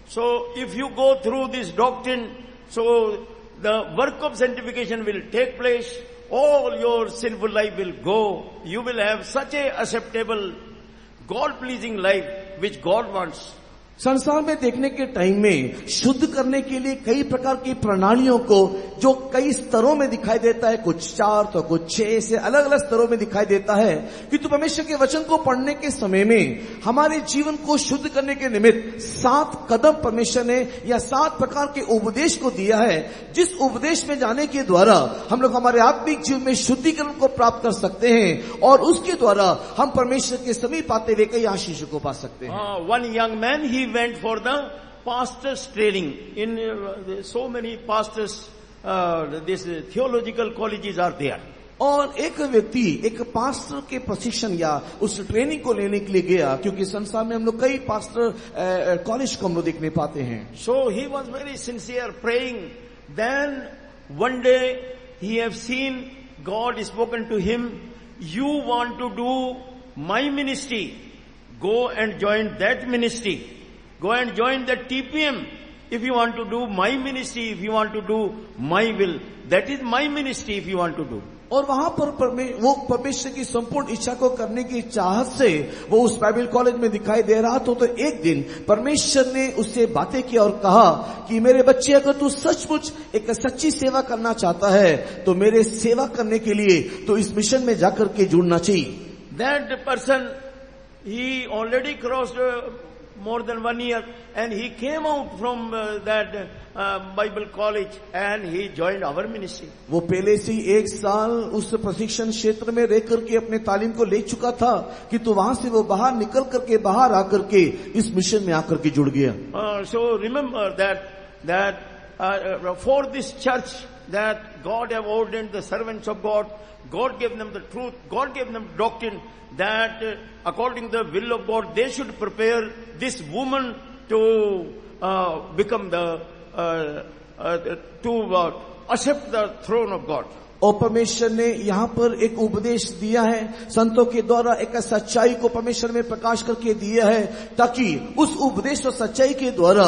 So if you go through this doctrine, so the work of sanctification will take place, all your sinful life will go, you will have such a acceptable, God-pleasing life which God wants. संसार में देखने के time में शुद्ध करने के लिए कई प्रकार की प्रणालियों को, जो कई स्तरों में दिखाई देता है, कुछ 4 तो कुछ 6 से अलग अलग स्तरों में दिखाई देता है। किंतु परमेश्वर के वचन को पढ़ने के समय में हमारे जीवन को शुद्ध करने के निमित्त 7 कदम परमेश्वर ने या 7 प्रकार के उपदेश को दिया है, जिस उपदेश में जाने के द्वारा हम लोग हमारे आत्मिक जीवन में शुद्धिकरण को प्राप्त कर सकते हैं और उसके द्वारा हम परमेश्वर के समीप आते हुए कई आशीषों को पा सकते हैं। One young man, he went for the pastors training. In so many pastors, these theological colleges are there. और एक व्यक्ति एक पास्टर के प्रशिक्षण या उस ट्रेनिंग को लेने के लिए गया, क्योंकि संसार में हम लोग कई पास्टर कॉलेज को हम लोग देखने पाते हैं। So he was very sincere praying. Then one day he have seen God spoken to him, you want to do my ministry, go and join that ministry. Go and join the TPM. If you want to do my ministry, if you want to do my will, that is my ministry if you want to do. और वहां पर वो परमेश्वर की संपूर्ण इच्छा को करने की चाहत से वो उस बाइबल कॉलेज में दिखाई दे रहा तो एक दिन परमेश्वर ने उससे बातें की और कहा कि मेरे बच्चे, अगर तू सचमुच एक सच्ची सेवा करना चाहता है तो मेरे सेवा करने के लिए तो इस मिशन में जाकर के जुड़ना चाहिए। That person, he already crossed more than 1 year, and he came out from that Bible college and he joined our ministry. वो पहले से ही 1 साल उस प्रशिक्षण क्षेत्र में रह करके अपने तालीम को ले चुका था कि तो वहां से वो बाहर निकल करके बाहर आकर के इस मिशन में आकर के जुड़ गया। So remember that for this church, that God have ordained the servants of God, God gave them the truth, God gave them doctrine, that according to the will of God, they should prepare this woman to become the accept the throne of God. और परमेश्वर ने यहाँ पर एक उपदेश दिया है, संतों के द्वारा एक सच्चाई को परमेश्वर में प्रकाश करके दिया है, ताकि उस उपदेश और सच्चाई के द्वारा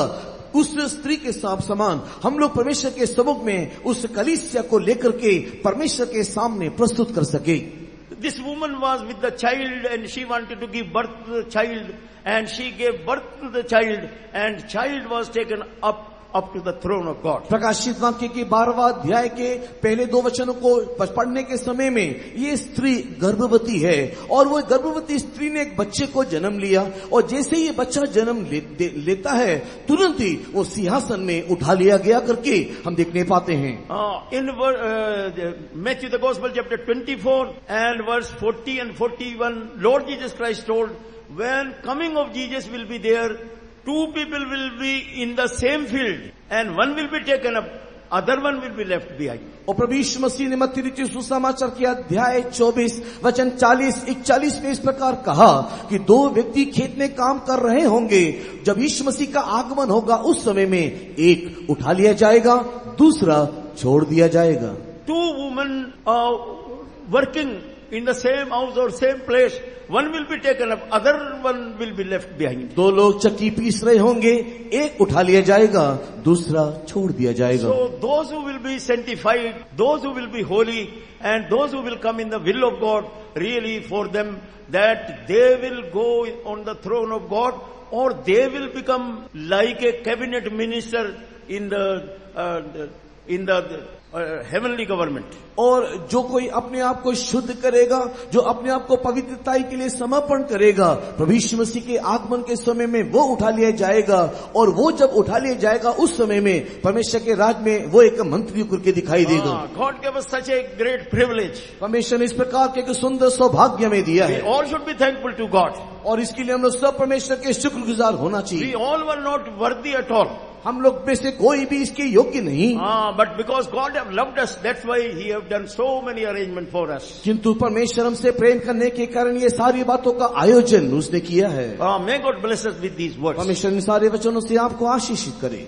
उस स्त्री के समान हम लोग परमेश्वर के सम्मुख में उस कलीसिया को लेकर के परमेश्वर के सामने प्रस्तुत कर सके। This woman was with the child and she wanted to give birth to the child, and she gave birth to the child, and child was taken up to the throne of God. प्रकाशित वाक्य के 12वां अध्याय के पहले 2 वचनों को पढ़ने के समय में ये स्त्री गर्भवती है और वो गर्भवती स्त्री ने एक बच्चे को जन्म लिया, और जैसे ही ये बच्चा जन्म लेता है तुरंत ही वो सिंहासन में उठा लिया गया करके हम देखने पाते हैं। In Matthew the Gospel chapter 24 and verse 40 and 41, Lord Jesus Christ told, when coming of Jesus will be there, 2 people will be in the same field, and one will be taken up, other one will be left behind. और प्रभु यीशु मसीह ने मत्ती लिखित सुसमाचार के अध्याय 24 वचन 40-41 में इस प्रकार कहा कि 2 व्यक्ति खेत में काम कर रहे होंगे, जब यीशु मसीह का आगमन होगा उस समय में एक उठा लिया जाएगा, दूसरा छोड़ दिया जाएगा। 2 women working in the same house or same place, one will be taken up, other one will be left behind. 2 लोग चक्की पीस रहे होंगे, एक उठा लिया जाएगा, दूसरा छोड़ दिया जाएगा। So those who will be sanctified, those who will be holy, and those who will come in the will of God, really for them that they will go on the throne of God, or they will become like a cabinet minister in the heavenly government. और जो कोई अपने आप को शुद्ध करेगा, जो अपने आप को पवित्रताई के लिए समर्पण करेगा, प्रभु यीशु मसीह के आगमन के समय में वो उठा लिया जाएगा, और वो जब उठा लिया जाएगा उस समय में परमेश्वर के राज में वो एक मंत्री करके दिखाई देगा। God gave us such a great privilege. परमेश्वर ने इस प्रकार के एक सुंदर सौभाग्य हमें दिया है। We all should be thankful to God. और इसके लिए हम लोग सब परमेश्वर के शुक्रगुजार होना चाहिए। We all were not worthy at all. हम लोग में से कोई भी इसके योग्य नहीं, but because God have loved us, that's why He have done so many arrangements for us. किंतु परमेश्वर हमसे प्रेम करने के कारण ये सारी बातों का आयोजन उसने किया है। May God bless us with these words. परमेश्वर इन सारे वचनों से आपको आशीषित करे।